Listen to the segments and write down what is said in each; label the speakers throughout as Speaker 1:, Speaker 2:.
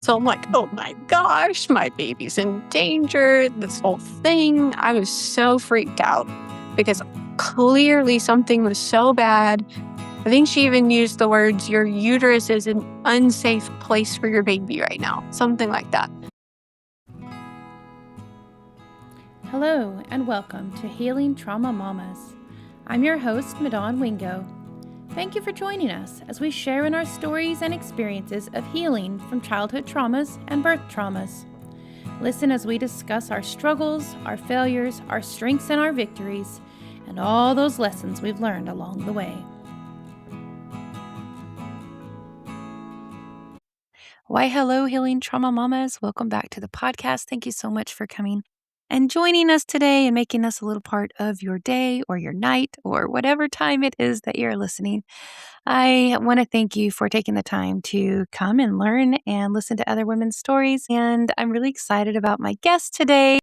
Speaker 1: So I'm like, oh my gosh, my baby's in danger. This whole thing. I was so freaked out because clearly something was so bad. I think she even used the words, your uterus is an unsafe place for your baby right now. Something like that.
Speaker 2: Hello and welcome to Healing Trauma Mamas. I'm your host, Madon Wingo. Thank you for joining us as we share in our stories and experiences of healing from childhood traumas and birth traumas. Listen as we discuss our struggles, our failures, our strengths and our victories, and all those lessons we've learned along the way. Why, hello, Healing Trauma Mamas. Welcome back to the podcast. Thank you so much for coming and joining us today and making us a little part of your day or your night or whatever time it is that you're listening. I want to thank you for taking the time to come and learn and listen to other women's stories. And I'm really excited about my guest today.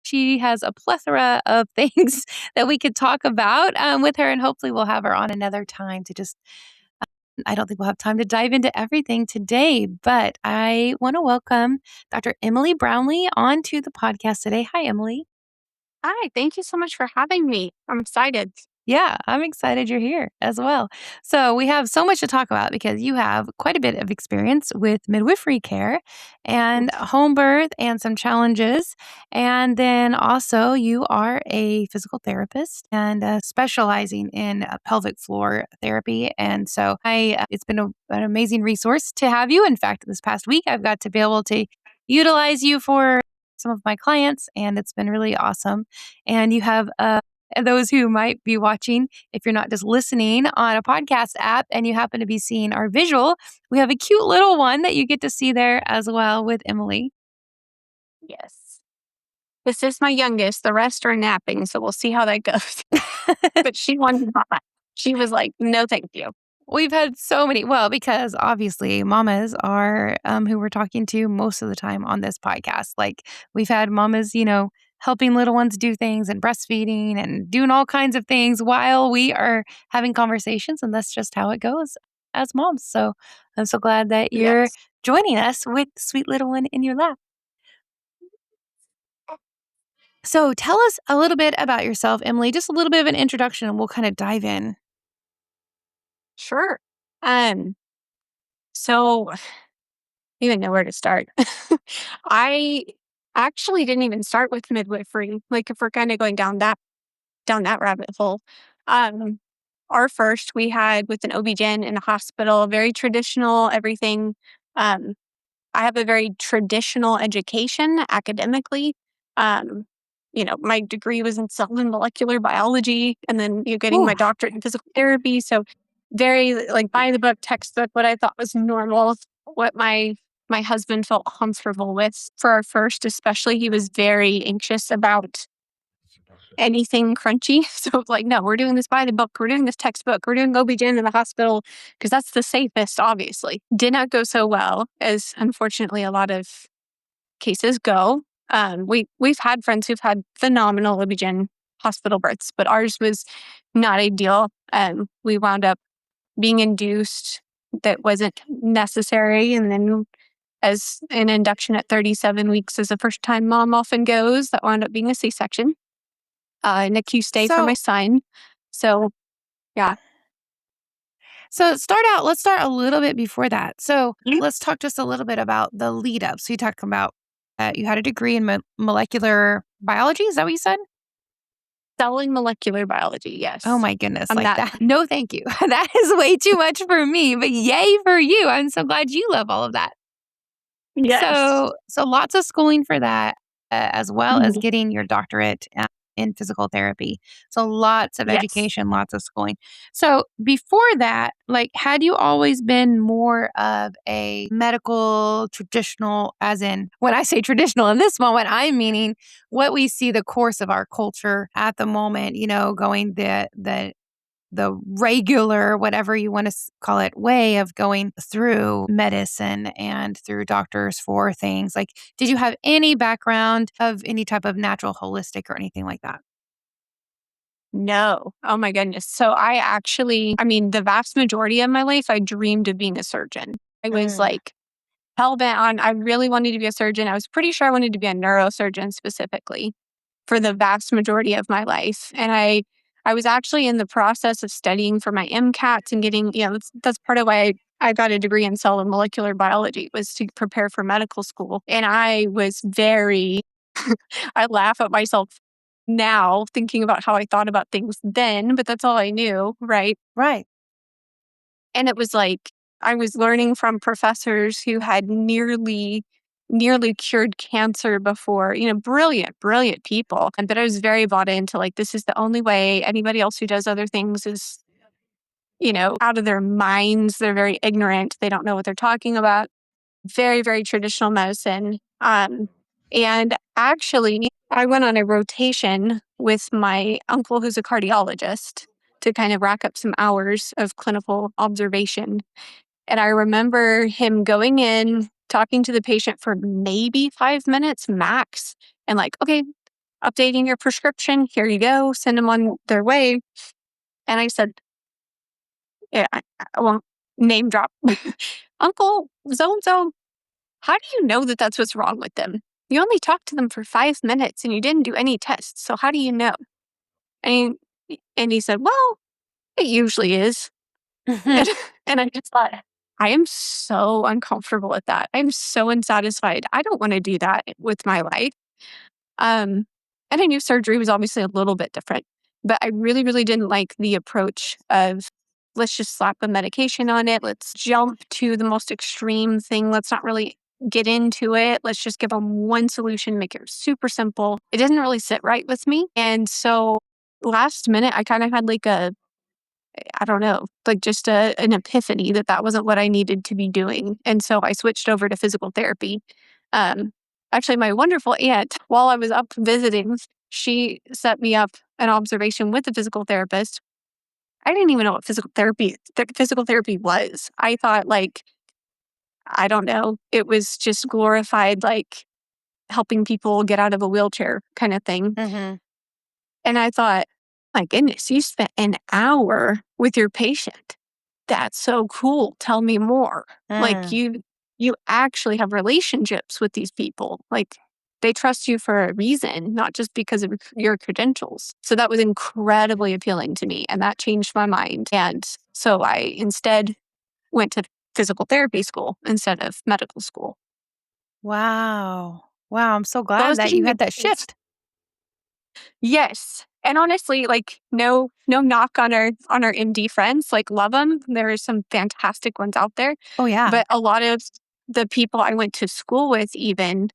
Speaker 2: She has a plethora of things that we could talk about with her, and hopefully we'll have her on another time to just I don't think we'll have time to dive into everything today, but I want to welcome Dr. Emily Brownlee onto the podcast today. Hi, Emily.
Speaker 1: Hi, thank you so much for having me. I'm excited.
Speaker 2: Yeah, I'm excited you're here as well. So, we have so much to talk about because you have quite a bit of experience with midwifery care and home birth and some challenges. And then also, you are a physical therapist and specializing in pelvic floor therapy. And so, it's been an amazing resource to have you. In fact, this past week, I've got to be able to utilize you for some of my clients, and it's been really awesome. And you have and those who might be watching, if you're not just listening on a podcast app and you happen to be seeing our visual, we have a cute little one that you get to see there as well with Emily.
Speaker 1: Yes. This is my youngest. The rest are napping, so we'll see how that goes. But she wanted mama. She was like, no, thank you.
Speaker 2: We've had so many, well, because obviously mamas are who we're talking to most of the time on this podcast. Like we've had mamas, helping little ones do things and breastfeeding and doing all kinds of things while we are having conversations. And that's just how it goes as moms. So I'm so glad that you're
Speaker 1: Yes.
Speaker 2: joining us with the sweet little one in your lap. So tell us a little bit about yourself, Emily, just a little bit of an introduction and we'll kind of dive in.
Speaker 1: Sure. Um, so even know where to start. I actually didn't even start with midwifery. Like if we're kind of going down that rabbit hole. Um, our first we had with an OB-GYN in a hospital, very traditional, everything. Um, I have a very traditional education academically. Um, my degree was in cell and molecular biology, and then you're getting my
Speaker 2: Ooh.
Speaker 1: doctorate in physical therapy. So very like by the book textbook, what I thought was normal, what my husband felt comfortable with. For our first, especially, he was very anxious about anything crunchy. So it's like, no, we're doing this by the book. We're doing this textbook. We're doing OB-GYN in the hospital because that's the safest, obviously. Did not go so well as unfortunately a lot of cases go. We've had friends who've had phenomenal OB-GYN hospital births, but ours was not ideal. We wound up being induced that wasn't necessary. And then as an induction at 37 weeks as a first time mom often goes, that wound up being a C-section. NICU stay for my
Speaker 2: So
Speaker 1: son. So yeah.
Speaker 2: let's start a little bit before that. So
Speaker 1: Mhm.
Speaker 2: let's talk just a little bit about the lead up. So you talked about you had a degree in molecular biology. Is that what you said?
Speaker 1: Selling molecular biology,
Speaker 2: Oh
Speaker 1: yes.
Speaker 2: my goodness.
Speaker 1: I'm
Speaker 2: Like
Speaker 1: that.
Speaker 2: that. No, thank you. That is way too much for me, but yay for you. I'm so glad you love all of that.
Speaker 1: Yes.
Speaker 2: So lots of schooling for that, as well as
Speaker 1: Mhm.
Speaker 2: getting your doctorate in physical therapy. So lots of
Speaker 1: Yes.
Speaker 2: education, lots of schooling. So before that, like, had you always been more of a medical traditional, as in when I say traditional in this moment, I'm meaning what we see the course of our culture at the moment, going the regular, whatever you want to call it, way of going through medicine and through doctors for things. Like, did you have any background of any type of natural, holistic, or anything like that?
Speaker 1: No. Oh my goodness. So the vast majority of my life, I dreamed of being a surgeon. I was
Speaker 2: Mm.
Speaker 1: like hell-bent on I really wanted to be a surgeon. I was pretty sure I wanted to be a neurosurgeon specifically for the vast majority of my life. And I was actually in the process of studying for my MCATs and getting, that's part of why I got a degree in cell and molecular biology was to prepare for medical school. And I was very, I laugh at myself now thinking about how I thought about things then, but that's all I knew, right?
Speaker 2: Right.
Speaker 1: And it was like I was learning from professors who had nearly cured cancer before, brilliant, brilliant people. But I was very bought into like, this is the only way. Anybody else who does other things is, out of their minds. They're very ignorant. They don't know what they're talking about. Very, very traditional medicine. And actually, I went on a rotation with my uncle, who's a cardiologist, to kind of rack up some hours of clinical observation. And I remember him going in, talking to the patient for maybe 5 minutes max, and like, okay, updating your prescription. Here you go. Send them on their way. And I said, yeah, I won't name drop. Uncle so and so, how do you know that that's what's wrong with them? You only talked to them for 5 minutes and you didn't do any tests. So how do you know? And he said, well, it usually is. And, and I just thought, I am so uncomfortable with that. I'm so unsatisfied. I don't want to do that with my life. Um, and I knew surgery was obviously a little bit different, but I really, really didn't like the approach of let's just slap a medication on it. Let's jump to the most extreme thing. Let's not really get into it. Let's just give them one solution, make it super simple. It doesn't really sit right with me. And so last minute, I kind of had like I don't know, like just an epiphany that wasn't what I needed to be doing. And so I switched over to physical therapy. Um, Actually, my wonderful aunt, while I was up visiting, she set me up an observation with a physical therapist. I didn't even know what physical therapy was. I thought like, I don't know, it was just glorified, like helping people get out of a wheelchair kind of thing.
Speaker 2: Mm-hmm.
Speaker 1: And I thought, my goodness, you spent an hour with your patient. That's so cool. Tell me more. Like
Speaker 2: Mm.
Speaker 1: you actually have relationships with these people. Like they trust you for a reason, not just because of your credentials. So that was incredibly appealing to me and that changed my mind. And so I instead went to physical therapy school instead of medical school.
Speaker 2: Wow. Wow, I'm so
Speaker 1: So I
Speaker 2: glad
Speaker 1: was
Speaker 2: that you
Speaker 1: taking
Speaker 2: had that
Speaker 1: advice.
Speaker 2: shift.
Speaker 1: Yes. And honestly, like no knock on our MD friends, like love them. There are some fantastic ones out there.
Speaker 2: Oh, yeah.
Speaker 1: But a lot of the people I went to school with even,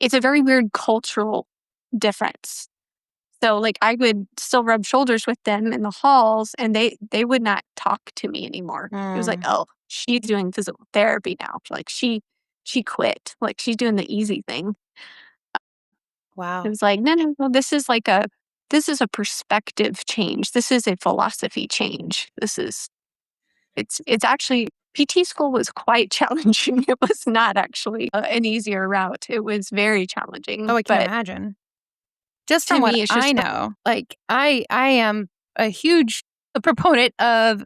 Speaker 1: it's a very weird cultural difference. So like I would still rub shoulders with them in the halls and they would not talk to me anymore. It was like,
Speaker 2: Mm.
Speaker 1: "Oh, she's doing physical therapy now." Like she quit. Like she's doing the easy thing. It
Speaker 2: Wow.
Speaker 1: was like, no, this is a perspective change. This is a philosophy change. It's actually PT school was quite challenging. It was not actually an easier route. It was very
Speaker 2: Oh,
Speaker 1: challenging,
Speaker 2: I can
Speaker 1: but
Speaker 2: imagine. Just
Speaker 1: to
Speaker 2: from what
Speaker 1: me, it's
Speaker 2: I
Speaker 1: just
Speaker 2: know, like, I am a huge proponent of,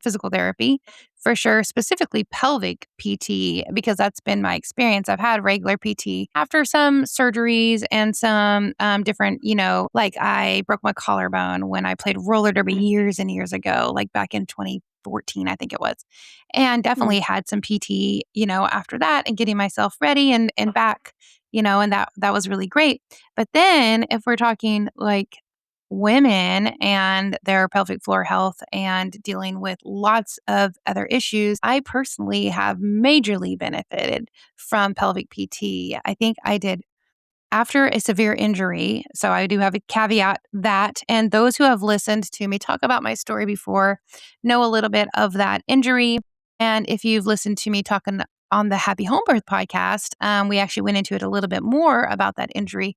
Speaker 2: physical therapy, for sure, specifically pelvic PT, because that's been my experience. I've had regular PT after some surgeries and some, different, like, I broke my collarbone when I played roller derby years and years ago, like, back in 2014, I think it was, and
Speaker 1: mm,
Speaker 2: definitely had some PT, after that and getting myself ready and back, and that was really great. But then if we're talking like women and their pelvic floor health and dealing with lots of other issues, I personally have majorly benefited from pelvic PT. I think I did after a severe injury. So I do have a caveat that, and those who have listened to me talk about my story before know a little bit of that injury. And if you've listened to me talking on the Happy Home Birth podcast, we actually went into it a little bit more about that injury.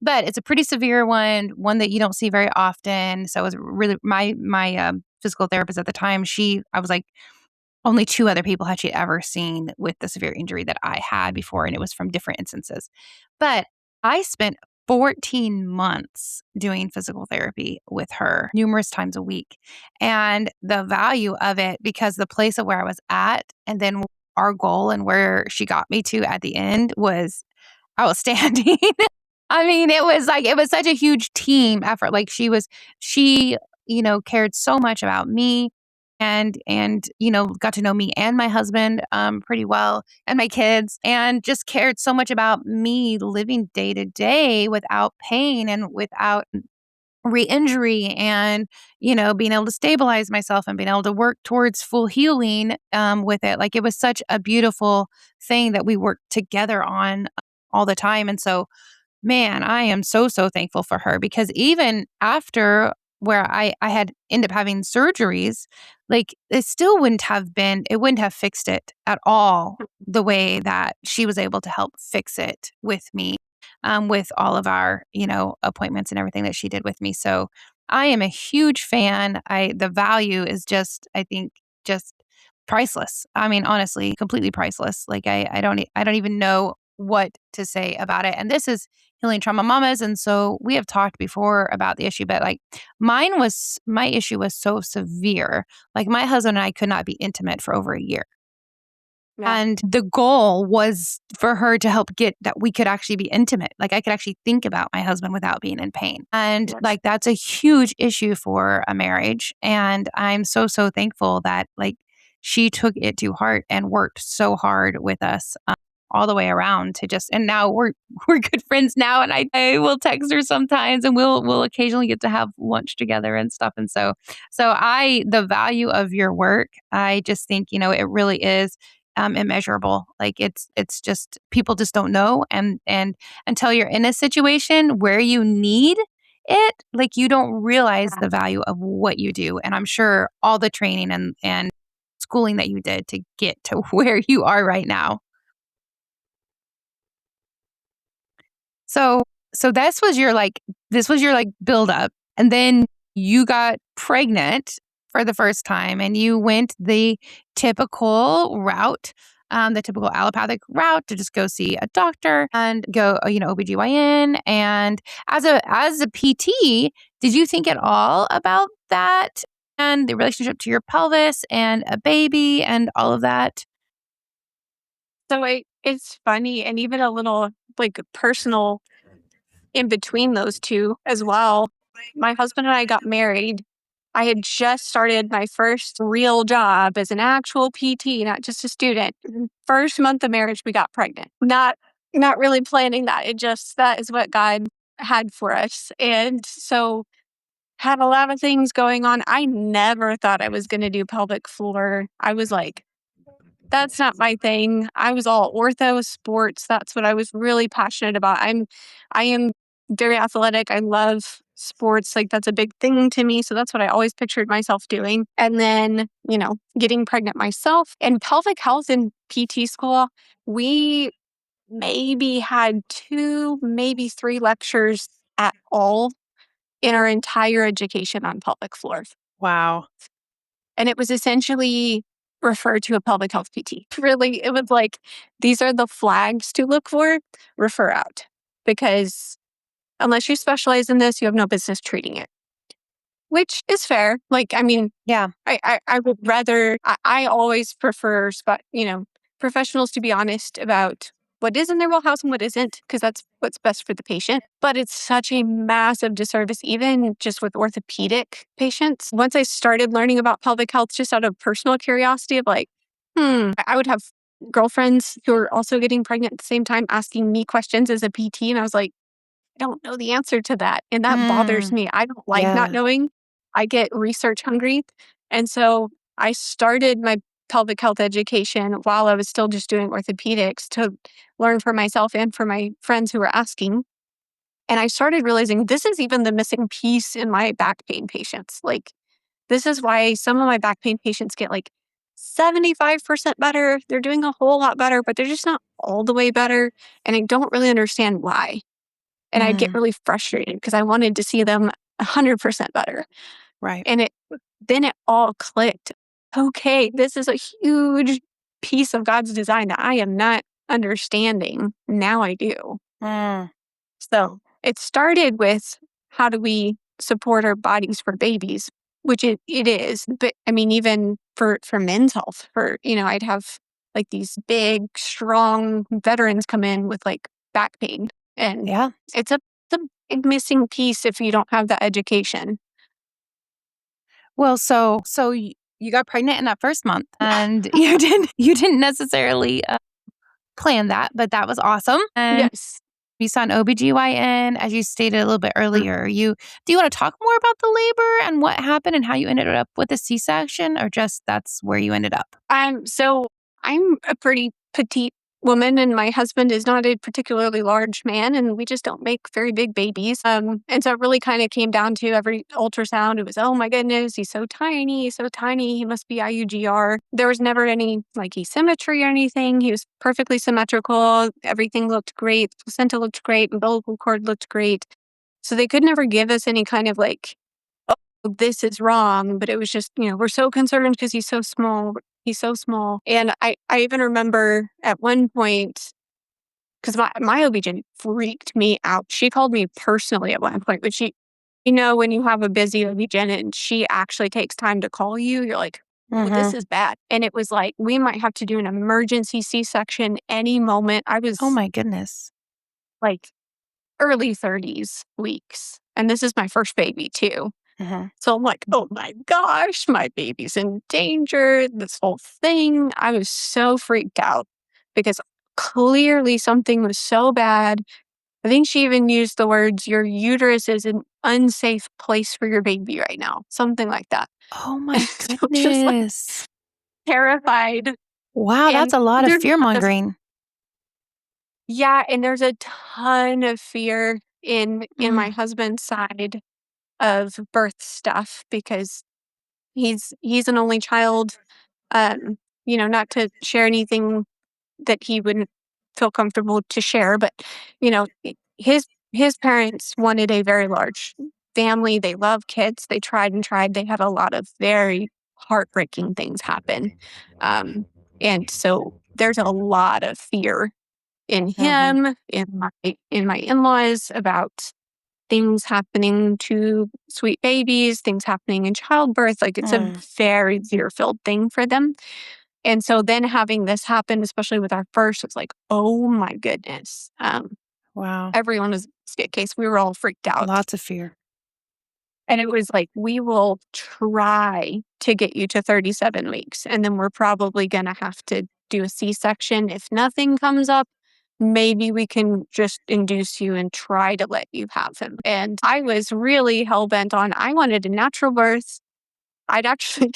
Speaker 2: But it's a pretty severe one that you don't see very often. So it was really my physical therapist at the time. I was like, only two other people had she ever seen with the severe injury that I had before, and it was from different instances. But I spent 14 months doing physical therapy with her numerous times a week. And the value of it, because the place of where I was at, and then our goal and where she got me to at the end was outstanding. I mean, it was such a huge team effort. Like she, cared so much about me and, got to know me and my husband pretty well and my kids and just cared so much about me living day to day without pain and without re-injury and being able to stabilize myself and being able to work towards full healing with it. Like it was such a beautiful thing that we worked together on all the time. And so, man, I am so, so thankful for her because even after where I had ended up having surgeries, like it wouldn't have fixed it at all the way that she was able to help fix it with me, with all of our, appointments and everything that she did with me. So I am a huge fan. The value is just, I think, just priceless. I mean, honestly, completely priceless. Like I don't even know what to say about it. And this is Healing Trauma Mamas. And so we have talked before about the issue, but like my issue was so severe. Like my husband and I could not be intimate for over a year.
Speaker 1: Yeah.
Speaker 2: And the goal was for her to help get that we could actually be intimate. Like I could actually think about my husband without being in pain. And
Speaker 1: Yes.
Speaker 2: like that's a huge issue for a marriage. And I'm so, so thankful that like she took it to heart and worked so hard with us all the way around to just and now we're good friends now and I will text her sometimes and we'll occasionally get to have lunch together and stuff. And so the value of your work, I just think, it really is immeasurable. Like it's just people just don't know, and until you're in a situation where you need it, like you don't realize
Speaker 1: Yeah.
Speaker 2: the value of what you do. And I'm sure all the training and schooling that you did to get to where you are right now. So so this was your like build up, and then you got pregnant for the first time and you went the typical route, the typical allopathic route to just go see a doctor and go, OBGYN. And as a PT, did you think at all about that and the relationship to your pelvis and a baby and all of that?
Speaker 1: It's funny and even a little like personal in between those two as well. My husband and I got married. I had just started my first real job as an actual PT, not just a student. First month of marriage, we got pregnant. Not really planning that. It just that is what God had for us. And so had a lot of things going on. I never thought I was going to do pelvic floor. I was like, that's not my thing. I was all ortho sports. That's what I was really passionate about. I am very athletic. I love sports. Like that's a big thing to me. So that's what I always pictured myself doing. And then, getting pregnant myself and pelvic health in PT school, we maybe had two, maybe three lectures at all in our entire education on pelvic floor.
Speaker 2: Wow.
Speaker 1: And it was essentially referred to a pelvic health PT. Really, it was like, these are the flags to look for, refer out. Because unless you specialize in this, you have no business treating it, which is fair. Like, I mean,
Speaker 2: Yeah.
Speaker 1: I would rather, I always prefer, professionals to be honest about what is in their wheelhouse and what isn't, because that's what's best for the patient. But it's such a massive disservice, even just with orthopedic patients. Once I started learning about pelvic health, just out of personal curiosity of like, I would have girlfriends who are also getting pregnant at the same time asking me questions as a PT. And I was like, I don't know the answer to that. And that bothers
Speaker 2: Mm,
Speaker 1: me. I don't like not
Speaker 2: yeah.
Speaker 1: knowing. I get research hungry. And so I started my pelvic health education while I was still just doing orthopedics to learn for myself and for my friends who were asking. And I started realizing this is even the missing piece in my back pain patients. Like, this is why some of my back pain patients get like 75% better. They're doing a whole lot better, but they're just not all the way better. And I don't really understand why. And I'd get
Speaker 2: Mm,
Speaker 1: really frustrated because I wanted to see them 100% better.
Speaker 2: right.
Speaker 1: And then it all clicked. Okay, this is a huge piece of God's design that I am not understanding. Now I do.
Speaker 2: Mm,
Speaker 1: So it started with how do we support our bodies for babies, which it is. But I mean, even for men's health, I'd have like these big, strong veterans come in with like back pain. And
Speaker 2: Yeah.
Speaker 1: it's a big missing piece if you don't have that education.
Speaker 2: Well, so you got pregnant in that first month, and you didn't necessarily plan that, but that was awesome. And
Speaker 1: Yes.
Speaker 2: you saw an OBGYN, as you stated a little bit earlier. Do you want to talk more about the labor and what happened and how you ended up with a C-section, or just that's where you ended up?
Speaker 1: So I'm a pretty petite woman, and my husband is not a particularly large man, and we just don't make very big babies. And so it really kind of came down to every ultrasound. It was, oh my goodness, he's so tiny, he's so tiny. He must be IUGR. There was never any like asymmetry or anything. He was perfectly symmetrical. Everything looked great. Placenta looked great. Umbilical cord looked great. So they could never give us any kind of like, this is wrong, but it was just, we're so concerned because he's so small. He's so small. And I even remember at one point, because my OB-GYN freaked me out. She called me personally at one point, but when you have a busy OB-GYN and she actually takes time to call you, you're like, oh, this
Speaker 2: Mhm.
Speaker 1: is bad. And it was like, we might have to do an emergency C-section any moment. I
Speaker 2: Oh
Speaker 1: was
Speaker 2: my goodness.
Speaker 1: like early 30s weeks. And this is my first baby too.
Speaker 2: Mhm.
Speaker 1: So I'm like, oh my gosh, my baby's in danger. This whole thing. I was so freaked out because clearly something was so bad. I think she even used the words, your uterus is an unsafe place for your baby right now. Something like that.
Speaker 2: Oh my
Speaker 1: So just like
Speaker 2: goodness.
Speaker 1: terrified.
Speaker 2: Wow, that's
Speaker 1: And
Speaker 2: a lot of
Speaker 1: there's a lot of,
Speaker 2: fear-mongering.
Speaker 1: yeah, and there's a ton of fear in my
Speaker 2: Mm.
Speaker 1: husband's side of birth stuff because he's an only child. Not to share anything that he wouldn't feel comfortable to share, but his parents wanted a very large family. They love kids. They tried and tried. They had a lot of very heartbreaking things happen. And so there's a lot of fear in
Speaker 2: Mhm.
Speaker 1: him, in my in-laws about things happening to sweet babies, things happening in childbirth. Like it's a
Speaker 2: Mm.
Speaker 1: very fear-filled thing for them. And so then having this happen, especially with our first, it's like, oh my goodness.
Speaker 2: Wow.
Speaker 1: Everyone was skit case. We were all freaked out.
Speaker 2: Lots of fear.
Speaker 1: And it was like, we will try to get you to 37 weeks. And then we're probably going to have to do a C-section. If nothing comes up, maybe we can just induce you and try to let you have him. And I was really hell bent on, I wanted a natural birth. I'd actually,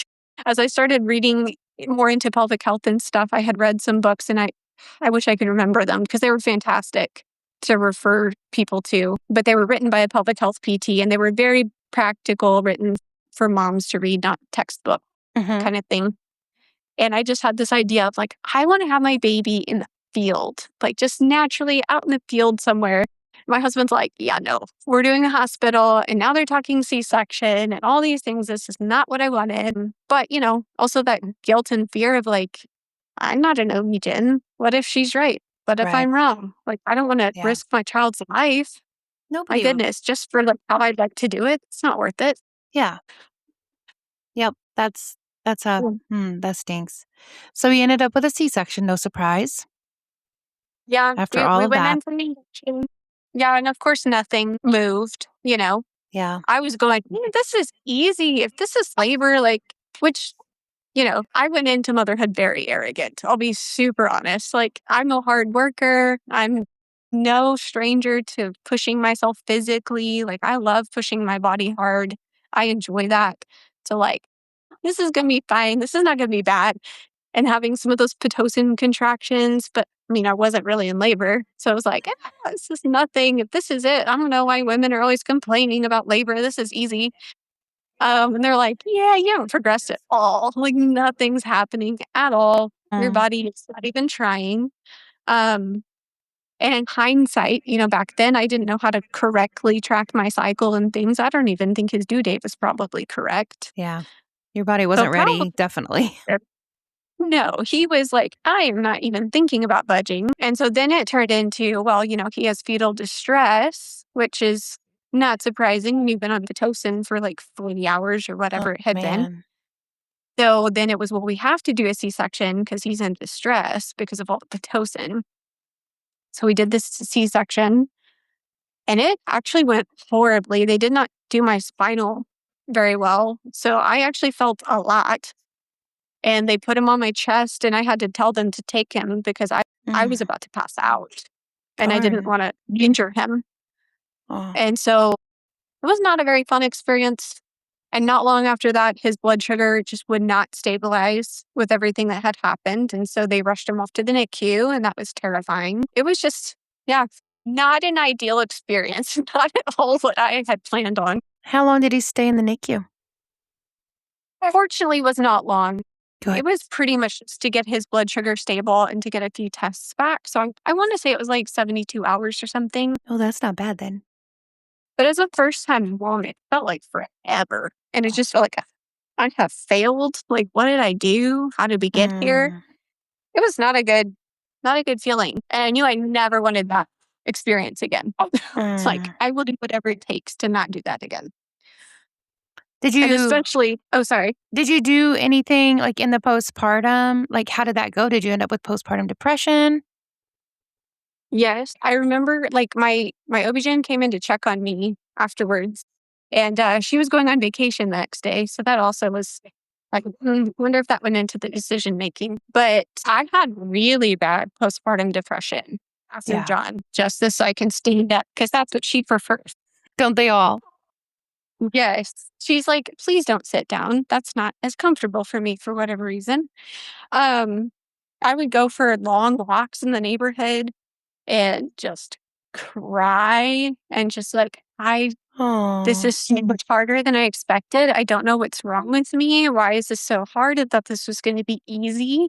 Speaker 1: as I started reading more into pelvic health and stuff, I had read some books and I wish I could remember them because they were fantastic to refer people to. But they were written by a pelvic health PT and they were very practical, written for moms to read, not textbook
Speaker 2: Mhm.
Speaker 1: kind of thing. And I just had this idea of like, I want to have my baby in the field, like just naturally out in the field somewhere. My husband's like, yeah, no, we're doing a hospital and now they're talking C-section and all these things. This is not what I wanted. But, also that guilt and fear of like, I'm not an OB-GYN. What if she's right? What if
Speaker 2: Right.
Speaker 1: I'm wrong? Like, I don't want to
Speaker 2: Yeah.
Speaker 1: risk my child's life. My
Speaker 2: Nobody would.
Speaker 1: goodness, just for like how I'd like to do it. It's not worth it.
Speaker 2: Yeah. Yep. That's a
Speaker 1: Mm.
Speaker 2: that stinks. So you ended up with a C-section, no surprise,
Speaker 1: Yeah,
Speaker 2: after
Speaker 1: we,
Speaker 2: all
Speaker 1: we
Speaker 2: of
Speaker 1: went
Speaker 2: that.
Speaker 1: in for an induction. Yeah, and of course nothing moved.
Speaker 2: Yeah.
Speaker 1: I was going, this is easy. If this is labor, like, which, I went into motherhood very arrogant. I'll be super honest. Like, I'm a hard worker. I'm no stranger to pushing myself physically. Like, I love pushing my body hard. I enjoy that. So, like, this is going to be fine. This is not going to be bad. And having some of those Pitocin contractions, but I mean, I wasn't really in labor. So I was like, this is nothing. If this is it, I don't know why women are always complaining about labor. This is easy. And they're like, yeah, you haven't progressed at all. Like nothing's happening at all. Your
Speaker 2: Mm.
Speaker 1: body is not even trying. Um, and in hindsight, back then I didn't know how to correctly track my cycle and things. I don't even think his due date was probably correct.
Speaker 2: Yeah. Your body
Speaker 1: So
Speaker 2: wasn't
Speaker 1: probably
Speaker 2: ready, definitely.
Speaker 1: no, he was like, I am not even thinking about budging. And so then it turned into, well, he has fetal distress, which is not surprising. You've been on Pitocin for like 40 hours or
Speaker 2: Oh,
Speaker 1: whatever it had been.
Speaker 2: man.
Speaker 1: So then it was, well, we have to do a C-section because he's in distress because of all the Pitocin. So we did this C-section and it actually went horribly. They did not do my spinal very well. So I actually felt a lot. And they put him on my chest and I had to tell them to take him because I was
Speaker 2: Mm,
Speaker 1: about to pass out and I didn't
Speaker 2: darn.
Speaker 1: want to injure him.
Speaker 2: Oh.
Speaker 1: And so it was not a very fun experience. And not long after that, his blood sugar just would not stabilize with everything that had happened. And so they rushed him off to the NICU, and that was terrifying. It was just, yeah, not an ideal experience, not at all what I had planned on.
Speaker 2: How long did he stay in the NICU?
Speaker 1: Fortunately, it was not long.
Speaker 2: Good.
Speaker 1: It was pretty much just to get his blood sugar stable and to get a few tests back. So I want to say it was like 72 hours or something.
Speaker 2: Oh, that's not bad then.
Speaker 1: But as a first time mom, it felt like forever. And it just felt like I have failed. Like, what did I do? How did we get here?
Speaker 2: Mm,
Speaker 1: It was not a good feeling. And I knew I never wanted that experience again. It's like,
Speaker 2: mm.
Speaker 1: I will do whatever it takes to not do that again.
Speaker 2: Did
Speaker 1: And
Speaker 2: you
Speaker 1: especially, oh, sorry.
Speaker 2: did you do anything like in the postpartum? Like, how did that go? Did you end up with postpartum depression?
Speaker 1: Yes, I remember like my OB-GYN came in to check on me afterwards, and she was going on vacation the next day, so that also was like, wonder if that went into the decision making. But I had really bad postpartum depression after
Speaker 2: Yeah.
Speaker 1: John, just so I can stand up because that's what she prefers.
Speaker 2: Don't they all?
Speaker 1: Yes, she's like, please don't sit down. That's not as comfortable for me for whatever reason. Um, I would go for long walks in the neighborhood and just cry and just like, this
Speaker 2: Oh.
Speaker 1: is so much harder than I expected. I don't know what's wrong with me. Why is this so hard? I thought this was going to be easy.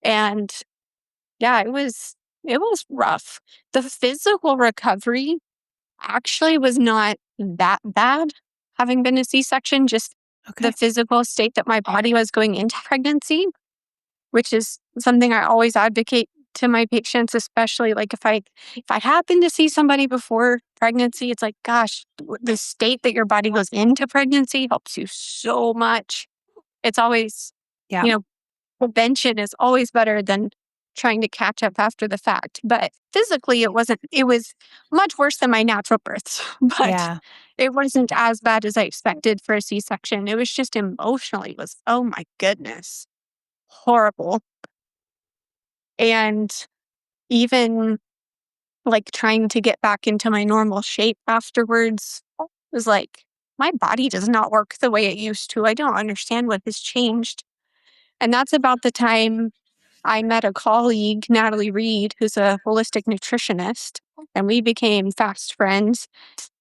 Speaker 1: And yeah, it was rough. The physical recovery actually was not that bad having been a C-section, just the
Speaker 2: Okay.
Speaker 1: physical state that my body was going into pregnancy, which is something I always advocate to my patients, especially like if I happen to see somebody before pregnancy, it's like, gosh, the state that your body goes into pregnancy helps you so much. It's always,
Speaker 2: Yeah.
Speaker 1: you know, prevention is always better than trying to catch up after the fact. But physically, it was much worse than my natural births, but
Speaker 2: Yeah.
Speaker 1: it wasn't as bad as I expected for a C-section. It was just emotionally was, oh my goodness, horrible. And even like trying to get back into my normal shape afterwards was like, my body does not work the way it used to. I don't understand what has changed. And that's about the time I met a colleague, Natalie Reed, who's a holistic nutritionist, and we became fast friends.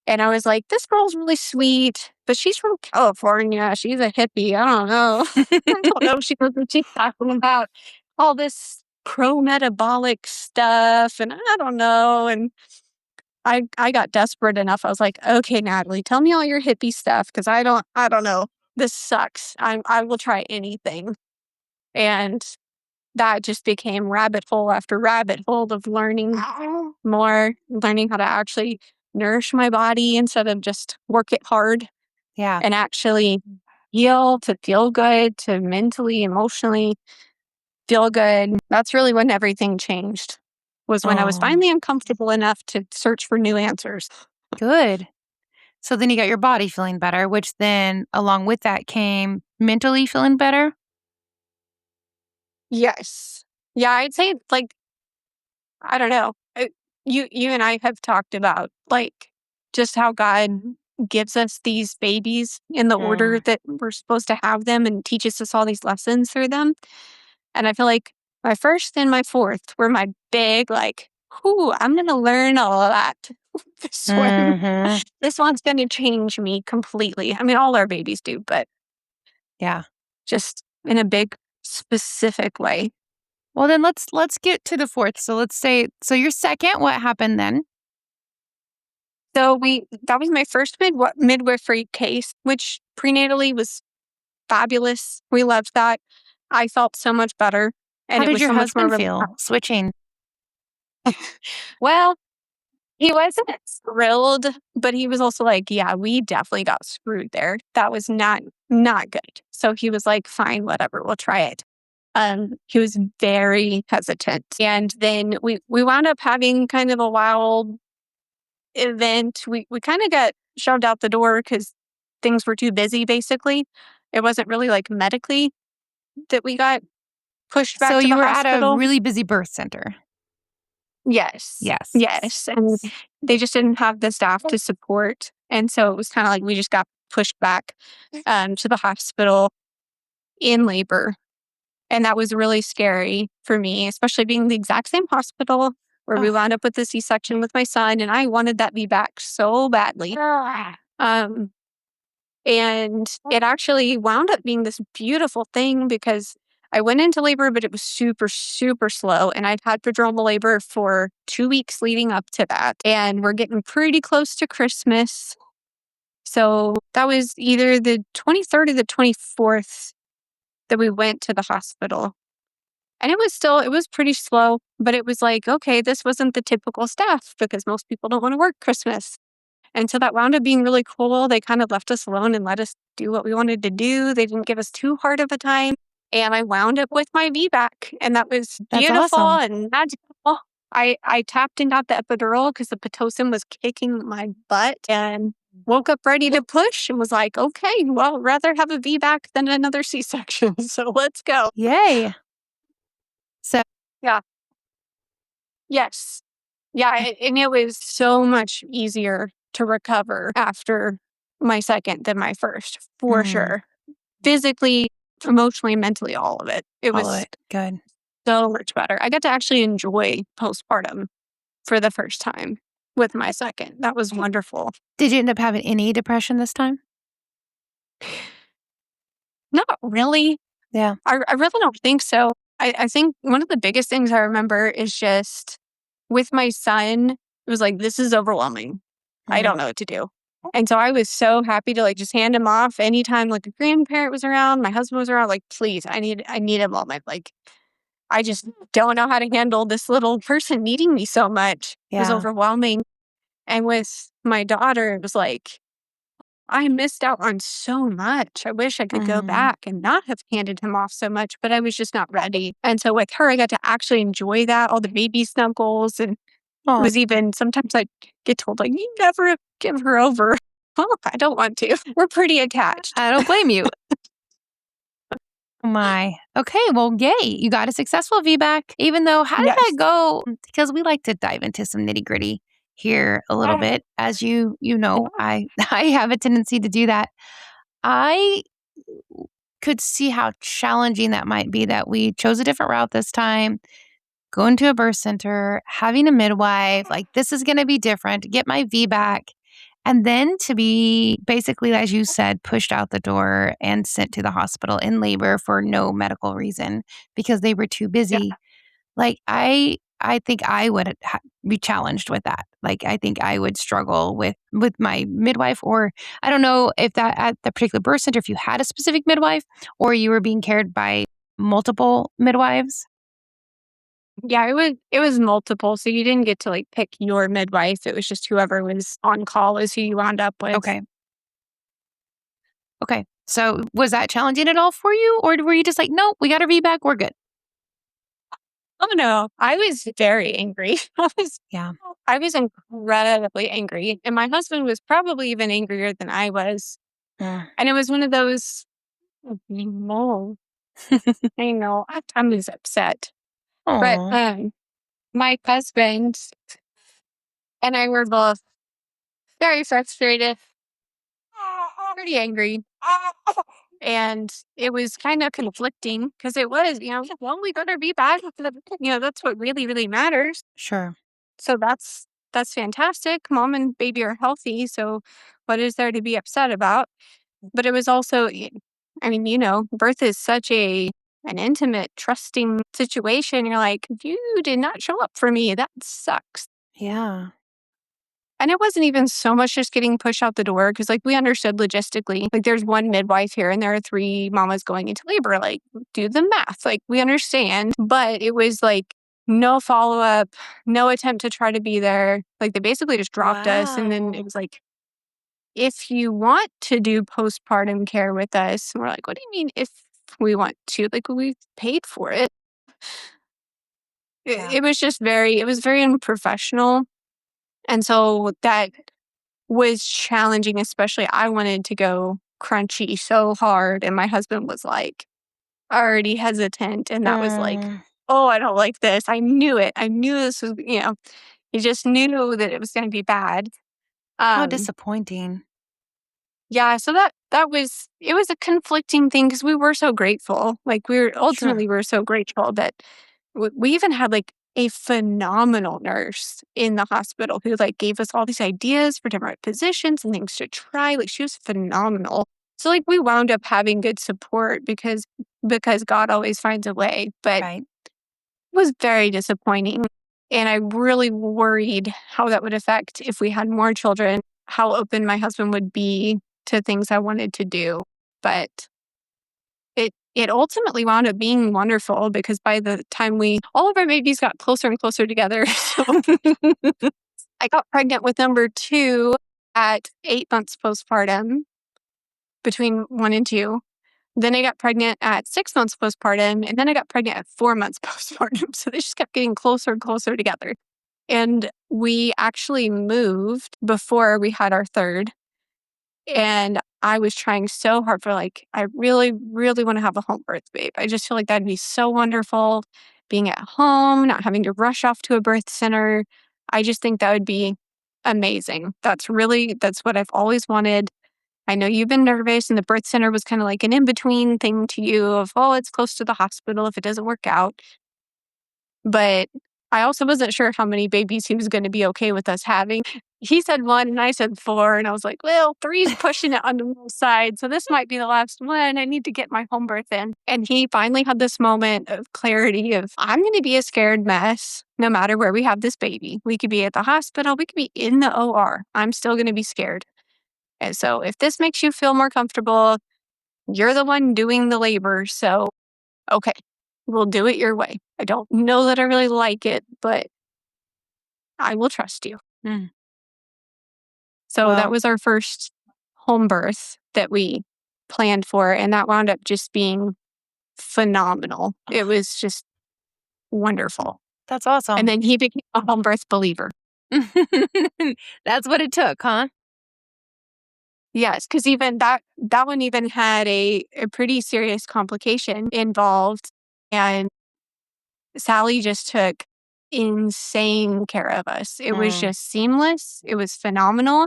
Speaker 1: And I was like, this girl's really sweet, but she's from California. She's a hippie. I don't know. I don't know if she knows what she's talking about. All this pro metabolic stuff. And I don't know. And I got desperate enough. I was like, okay, Natalie, tell me all your hippie stuff because I don't know. This sucks. I will try anything. And that just became rabbit hole after rabbit hole of learning more, learning how to actually nourish my body instead of just work it hard
Speaker 2: Yeah.
Speaker 1: and actually heal to feel good, to mentally, emotionally feel good. That's really when everything changed, was when I was
Speaker 2: Oh,
Speaker 1: finally uncomfortable enough to search for new answers.
Speaker 2: good. So then you got your body feeling better, which then along with that came mentally feeling better?
Speaker 1: Yes. Yeah, I'd say like, I don't know. You and I have talked about like just how God gives us these babies in the order
Speaker 2: Mm.
Speaker 1: that we're supposed to have them and teaches us all these lessons through them. And I feel like my first and my fourth were my big like, "Ooh, I'm gonna learn all of that." This one,
Speaker 2: Mhm.
Speaker 1: this one's gonna change me completely. I mean, all our babies do, but
Speaker 2: Yeah.
Speaker 1: just in a big specific way.
Speaker 2: Well, then let's get to the 4th. So let's say so your second, what happened then?
Speaker 1: So that was my first midwifery case, which prenatally was fabulous. We loved that. I felt so much better, and
Speaker 2: How
Speaker 1: it
Speaker 2: did
Speaker 1: was
Speaker 2: your
Speaker 1: so much more
Speaker 2: husband feel switching?
Speaker 1: well, he wasn't thrilled, but he was also like, "Yeah, we definitely got screwed there. That was not good." So he was like, fine, whatever, we'll try it. He was very hesitant. And then we wound up having kind of a wild event. We kind of got shoved out the door because things were too busy, basically. It wasn't really like medically that we got pushed
Speaker 2: So
Speaker 1: back to
Speaker 2: you
Speaker 1: the
Speaker 2: were at a
Speaker 1: hospital.
Speaker 2: really busy birth center.
Speaker 1: Yes.
Speaker 2: Yes.
Speaker 1: Yes. And they just didn't have the staff to support. And so it was kind of like we just got pushed back to the hospital in labor. And that was really scary for me, especially being the exact same hospital where we
Speaker 2: Oh,
Speaker 1: wound up with the C-section with my son. And I wanted that VBAC so badly. Um, and it actually wound up being this beautiful thing because I went into labor, but it was super, super slow. And I'd had prodromal labor for 2 weeks leading up to that. And we're getting pretty close to Christmas. So that was either the 23rd or the 24th that we went to the hospital. And it was pretty slow, but it was like, okay, this wasn't the typical staff because most people don't want to work Christmas. And so that wound up being really cool. They kind of left us alone and let us do what we wanted to do. They didn't give us too hard of a time. And I wound up with my VBAC, and that was
Speaker 2: that's
Speaker 1: beautiful
Speaker 2: awesome.
Speaker 1: and magical. I tapped and got the epidural because the Pitocin was kicking my butt and woke up ready to push and was like, okay, well, rather have a VBAC than another C-section. So let's go.
Speaker 2: Yay. So,
Speaker 1: Yeah. Yes. Yeah. And it was so much easier to recover after my second than my first, for
Speaker 2: mm,
Speaker 1: sure. Physically, emotionally, mentally, all of it. It
Speaker 2: all of
Speaker 1: was
Speaker 2: it. Good.
Speaker 1: so much better. I got to actually enjoy postpartum for the first time with my second. That was wonderful.
Speaker 2: Did you end up having any depression this time?
Speaker 1: Not really.
Speaker 2: Yeah.
Speaker 1: I really don't think so. I think one of the biggest things I remember is just with my son, it was like, this is overwhelming. I
Speaker 2: Mm,
Speaker 1: don't know what to do. And so I was so happy to like just hand him off anytime like a grandparent was around, my husband was around, like, please, I need a moment. Like, I just don't know how to handle this little person needing me so much. It was
Speaker 2: yeah.
Speaker 1: overwhelming. And with my daughter, it was like, I missed out on so much. I wish I could go
Speaker 2: Mm.
Speaker 1: back and not have handed him off so much, but I was just not ready. And so with her, I got to actually enjoy that, all the baby snuggles. And it
Speaker 2: Oh,
Speaker 1: was even sometimes I get told, like, you never give her over. Well, I don't want to. We're pretty attached.
Speaker 2: I don't blame you. Oh my. Okay, well, yay. You got a successful VBAC. Even though, how did that
Speaker 1: Yes.
Speaker 2: go? Because we like to dive into some nitty-gritty here a little bit. As you know, I I have a tendency to do that. I could see how challenging that might be that we chose a different route this time, going to a birth center, having a midwife, like this is going to be different, get my VBAC. And then to be basically, as you said, pushed out the door and sent to the hospital in labor for no medical reason because they were too
Speaker 1: Yeah.
Speaker 2: busy. Like I think I would be challenged with that. Like I think I would struggle with my midwife, or I don't know if that at the particular birth center, if you had a specific midwife or you were being cared by multiple midwives.
Speaker 1: Yeah, it was multiple. So you didn't get to like pick your midwife. It was just whoever was on call is who you wound up with.
Speaker 2: Okay. Okay. So was that challenging at all for you? Or were you just like, nope, we got our VBAC, we're good?
Speaker 1: Oh no, I was very angry.
Speaker 2: Yeah.
Speaker 1: I was incredibly angry. And my husband was probably even angrier than I was.
Speaker 2: Mm.
Speaker 1: And it was one of those, no, I know, I'm just upset. But
Speaker 2: Aw.
Speaker 1: my husband and I were both very frustrated, pretty angry. And it was kind of conflicting because it was, well, we better be back. That's what really, really matters.
Speaker 2: Sure.
Speaker 1: So that's fantastic. Mom and baby are healthy. So what is there to be upset about? But it was also, I mean, birth is such an intimate, trusting situation. You're like, you did not show up for me. That sucks.
Speaker 2: Yeah.
Speaker 1: And it wasn't even so much just getting pushed out the door because, like, we understood logistically, like, there's one midwife here and there are three mamas going into labor. Like, do the math. Like, we understand. But it was like no follow up, no attempt to try to be there. Like, they basically just dropped us. And then it
Speaker 2: Wow.
Speaker 1: was like, if you want to do postpartum care with us, and we're like, what do you mean if we want to? Like, we paid for it.
Speaker 2: Yeah.
Speaker 1: It was just it was very unprofessional. And so that was challenging, especially I wanted to go crunchy so hard. And my husband was like already hesitant. And that was like,
Speaker 2: Mm,
Speaker 1: oh, I don't like this. I knew it. I knew this was, he just knew that it was going to be bad.
Speaker 2: how
Speaker 1: Um,
Speaker 2: disappointing.
Speaker 1: yeah, so that was it was a conflicting thing because we were so grateful. Like
Speaker 2: Sure.
Speaker 1: we were so grateful that we even had like a phenomenal nurse in the hospital who like gave us all these ideas for different positions and things to try. Like she was phenomenal. So like we wound up having good support because God always finds a way. But
Speaker 2: Right.
Speaker 1: was very disappointing. And I really worried how that would affect if we had more children, how open my husband would be to things I wanted to do. But it ultimately wound up being wonderful because by the time all of our babies got closer and closer together. So I got pregnant with number two at 8 months postpartum, between one and two. Then I got pregnant at 6 months postpartum, and then I got pregnant at 4 months postpartum. So they just kept getting closer and closer together. And we actually moved before we had our third. And I was trying so hard for like, I really, really want to have a home birth, babe. I just feel like that'd be so wonderful being at home, not having to rush off to a birth center. I just think that would be amazing. That's what I've always wanted. I know you've been nervous, and the birth center was kind of like an in between thing to you of, oh, it's close to the hospital if it doesn't work out. But I also wasn't sure how many babies he was going to be okay with us having. He said one, and I said four. And I was like, well, three's pushing it on the low side. So this might be the last one. I need to get my home birth in. And he finally had this moment of clarity of, I'm going to be a scared mess no matter where we have this baby. We could be at the hospital, we could be in the OR. I'm still going to be scared. And so if this makes you feel more comfortable, you're the one doing the labor. So, okay, we'll do it your way. I don't know that I really like it, but I will trust you.
Speaker 2: Mm.
Speaker 1: So that
Speaker 2: Well,
Speaker 1: was our first home birth that we planned for. And that wound up just being phenomenal. It was just wonderful.
Speaker 2: that's
Speaker 1: And
Speaker 2: awesome.
Speaker 1: then he became a home birth believer.
Speaker 2: That's what it took, huh?
Speaker 1: Yes, because even that one even had a pretty serious complication involved. And Sally just took insane care of us. It was
Speaker 2: Mm,
Speaker 1: just seamless. It was phenomenal.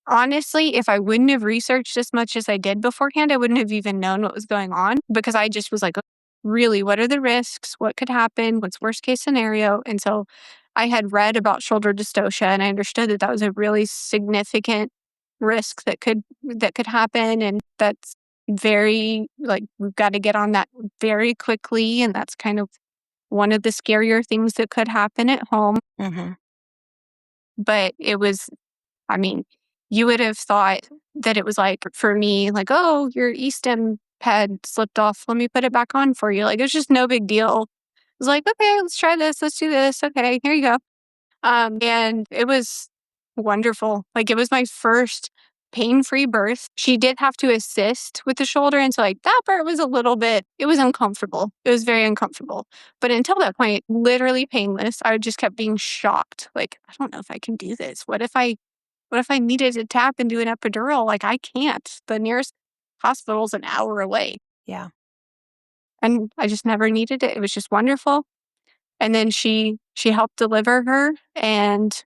Speaker 1: Honestly, if I wouldn't have researched as much as I did beforehand, I wouldn't have even known what was going on because I just was like, really, what are the risks? What could happen? What's worst case scenario? And so I had read about shoulder dystocia and I understood that that was a really significant risk that could happen. And that's very like, we've got to get on that very quickly. And that's kind of one of the scarier things that could happen at home.
Speaker 2: mhm.
Speaker 1: But it was, I mean, you would have thought that it was like for me, like, oh, your e-stim pad slipped off. Let me put it back on for you. Like, it's just no big deal. It was like, okay, let's try this. Let's do this. Okay, here you go. And it was wonderful. Like, it was my first pain-free birth. She did have to assist with the shoulder. And so, like, that part was it was uncomfortable. It was very uncomfortable. But until that point, literally painless. I just kept being shocked. Like, I don't know if I can do this. What if I needed to tap and do an epidural? Like, I can't. The nearest hospital's an hour away.
Speaker 2: Yeah.
Speaker 1: And I just never needed it. It was just wonderful. And then she helped deliver her and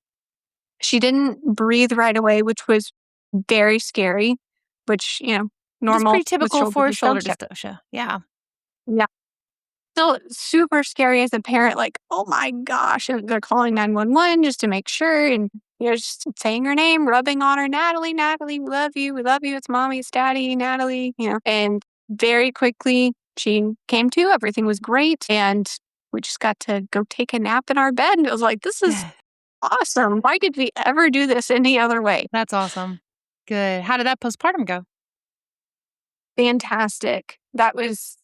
Speaker 1: she didn't breathe right away, which was very scary, which,
Speaker 2: That's
Speaker 1: normal
Speaker 2: pretty
Speaker 1: with
Speaker 2: typical
Speaker 1: shoulder
Speaker 2: for shoulder
Speaker 1: dystocia.
Speaker 2: dystocia. Yeah.
Speaker 1: Yeah. Still super scary as a parent, like, oh my gosh. And they're calling 911 just to make sure. And you're just saying her name, rubbing on her, Natalie, Natalie, we love you. We love you. It's mommy, it's daddy, Natalie, And very quickly she came to. Everything was great. And we just got to go take a nap in our bed. And it was like, this is awesome. Why did we ever do this any other way?
Speaker 2: That's awesome. Good. How did that postpartum go?
Speaker 1: Fantastic. That was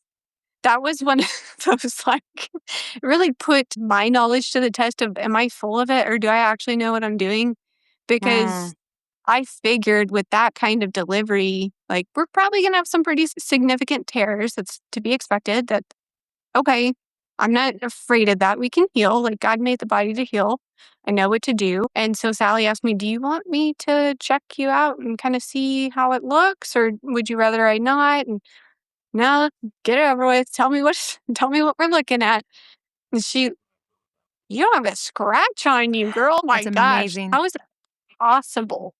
Speaker 1: one of those like really put my knowledge to the test of am I full of it or do I actually know what I'm doing? Because
Speaker 2: Mm.
Speaker 1: I figured with that kind of delivery, like, we're probably gonna have some pretty significant tears. That's to be expected. That okay, I'm not afraid of that. We can heal. Like, God made the body to heal. I know what to do. And so Sally asked me, "Do you want me to check you out and kind of see how it looks, or would you rather I not?" And no, get it over with. Tell me what tell me what we're looking at. And she, "You don't have a scratch on you, girl." My
Speaker 2: That's
Speaker 1: gosh,
Speaker 2: amazing.
Speaker 1: how is it possible?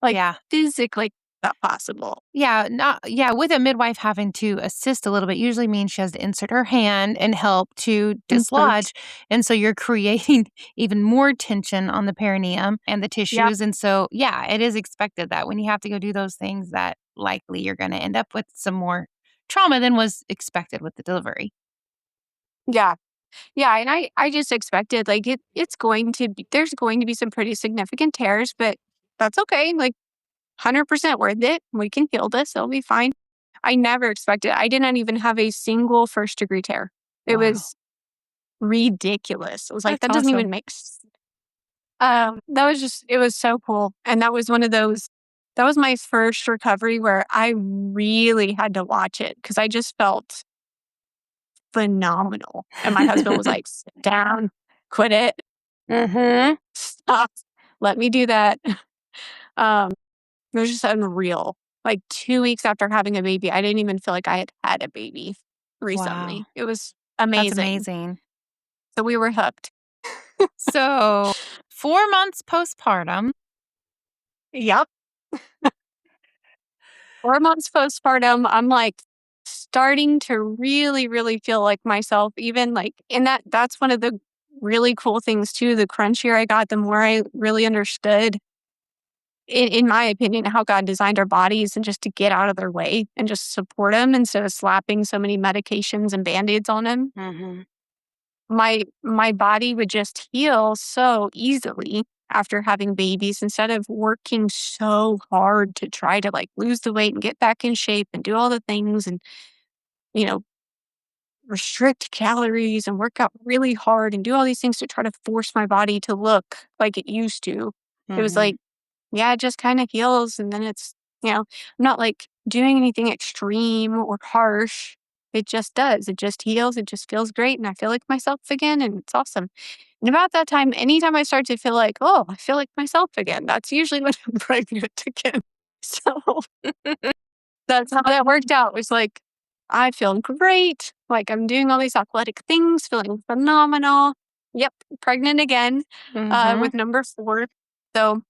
Speaker 1: Like,
Speaker 2: Yeah.
Speaker 1: physically not possible.
Speaker 2: Yeah, yeah, with a midwife having to assist a little bit usually means she has to insert her hand and help to
Speaker 1: Mhm.
Speaker 2: dislodge, and so you're creating even more tension on the perineum and the
Speaker 1: Yep.
Speaker 2: tissues, and so, yeah, it is expected that when you have to go do those things that likely you're gonna end up with some more trauma than was expected with the delivery.
Speaker 1: Yeah. Yeah, and I just expected, like, it's going to be there's going to be some pretty significant tears, but that's okay, like, 100% worth it. We can heal this, it'll be fine. I never expected I didn't even have a single first-degree tear. It
Speaker 2: Wow.
Speaker 1: was ridiculous. It was like,
Speaker 2: That's
Speaker 1: that doesn't even
Speaker 2: awesome.
Speaker 1: make that was just it was so cool, and that was one of those that was my first recovery where I really had to watch it because I just felt phenomenal, and my husband was like, "Sit down, quit it,
Speaker 2: Mhm.
Speaker 1: stop, let me do that." Um, it was just unreal. Like, 2 weeks after having a baby, I didn't even feel like I had had a baby
Speaker 2: Wow.
Speaker 1: recently. It was
Speaker 2: That's
Speaker 1: amazing.
Speaker 2: amazing.
Speaker 1: So we were hooked.
Speaker 2: So, 4 months postpartum.
Speaker 1: Yep. 4 months postpartum, I'm, like, starting to really, really feel like myself even, like and that's one of the really cool things too. The crunchier I got, the more I really understood, in my opinion, how God designed our bodies and just to get out of their way and just support them instead of slapping so many medications and Band-Aids on them.
Speaker 2: Mhm.
Speaker 1: My body would just heal so easily after having babies instead of working so hard to try to, like, lose the weight and get back in shape and do all the things and, you know, restrict calories and work out really hard and do all these things to try to force my body to look like it used to. It was
Speaker 2: Mhm.
Speaker 1: like, yeah, it just kind of heals. And then it's, I'm not like doing anything extreme or harsh. It just does. It just heals. It just feels great. And I feel like myself again. And it's awesome. And about that time, anytime I start to feel like, oh, I feel like myself again, that's usually when I'm pregnant again. So that's how that worked out. It was like, I feel great. Like I'm doing all these athletic things, feeling phenomenal. Yep, pregnant again
Speaker 2: Mhm.
Speaker 1: with number 4. So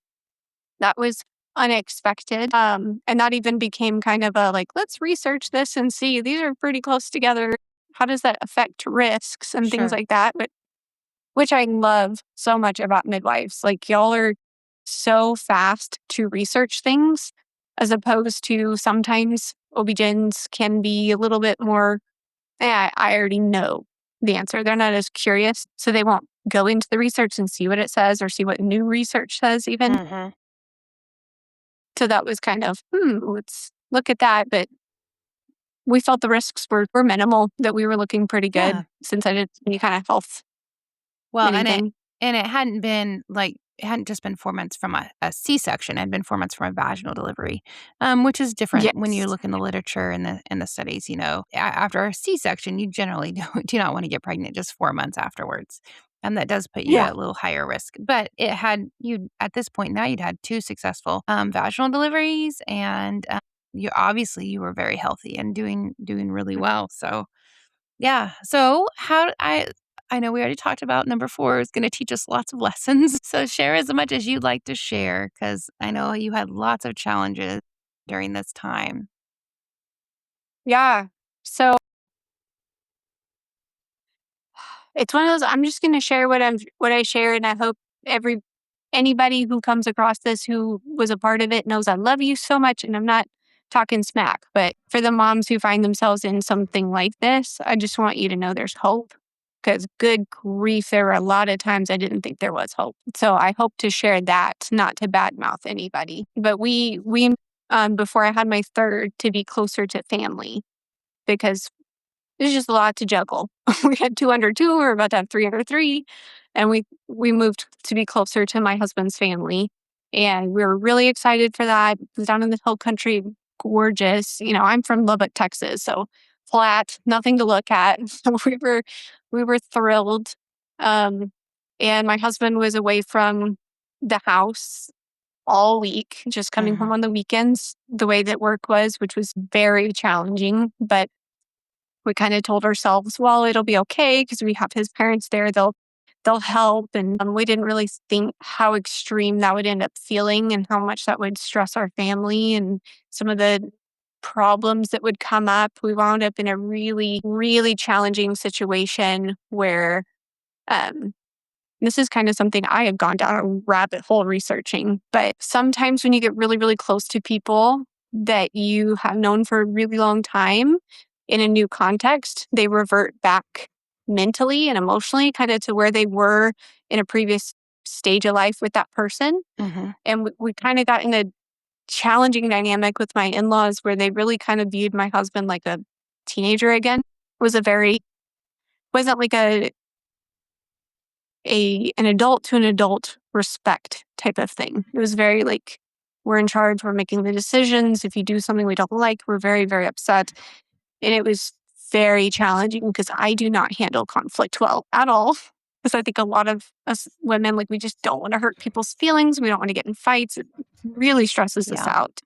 Speaker 1: that was unexpected. And that even became kind of a like, let's research this and see. These are pretty close together. How does that affect risks and things
Speaker 2: Sure.
Speaker 1: like that? But which I love so much about midwives. Like y'all are so fast to research things as opposed to sometimes OB-GYNs can be a little bit more, I already know the answer. They're not as curious. So they won't go into the research and see what it says or see what new research says even.
Speaker 2: Mhm.
Speaker 1: So that was kind of, let's look at that. But we felt the risks were minimal, that we were looking pretty
Speaker 2: Yeah.
Speaker 1: good since I didn't see any kind of health
Speaker 2: Well,
Speaker 1: anything.
Speaker 2: and it hadn't been, like it hadn't just been 4 months from a C-section, it had been 4 months from a vaginal delivery, which is different when you
Speaker 1: Yes.
Speaker 2: look in the literature and the studies, after a C-section, you generally do not wanna get pregnant just 4 months afterwards, and that does put you
Speaker 1: Yeah.
Speaker 2: at a little higher risk, but it had you at this point now you'd had 2 successful, vaginal deliveries, and, you were very healthy and doing really well, so yeah. So I know we already talked about number 4 is gonna teach us lots of lessons. So share as much as you'd like to share, because I know you had lots of challenges during this time.
Speaker 1: Yeah. So it's one of those I'm just gonna share what I share, and I hope every anybody who comes across this who was a part of it knows I love you so much, and I'm not talking smack, but for the moms who find themselves in something like this, I just want you to know there's hope. Because good grief, there were a lot of times I didn't think there was hope. So I hope to share that, not to badmouth anybody. But we before I had my third to be closer to family because there's just a lot to juggle. We had 2 under 2, we're about to have 3 under 3, and we moved to be closer to my husband's family. And we were really excited for that. It was down in the hill country, gorgeous. I'm from Lubbock, Texas, so flat, nothing to look at. So we were thrilled. Um, and my husband was away from the house all week, just coming home
Speaker 2: Mhm.
Speaker 1: on the weekends, the way that work was, which was very challenging. But we kind of told ourselves, well, it'll be okay because we have his parents there. They'll help. And we didn't really think how extreme that would end up feeling and how much that would stress our family and some of the problems that would come up. We wound up in a really, really challenging situation where um, this is kind of something I have gone down a rabbit hole researching. But sometimes when you get really, really close to people that you have known for a really long time in a new context, they revert back mentally and emotionally kind of to where they were in a previous stage of life with that person.
Speaker 2: Mhm.
Speaker 1: And we kind of got in a challenging dynamic with my in laws where they really kind of viewed my husband like a teenager again. It was a very, wasn't like an adult to an adult respect type of thing. It was very like, we're in charge, we're making the decisions. If you do something we don't like, we're very, very upset. And it was very challenging because I do not handle conflict well at all. Because I think a lot of us women, like, we just don't want to hurt people's feelings. We don't want to get in fights. It really stresses us
Speaker 2: Yeah.
Speaker 1: out.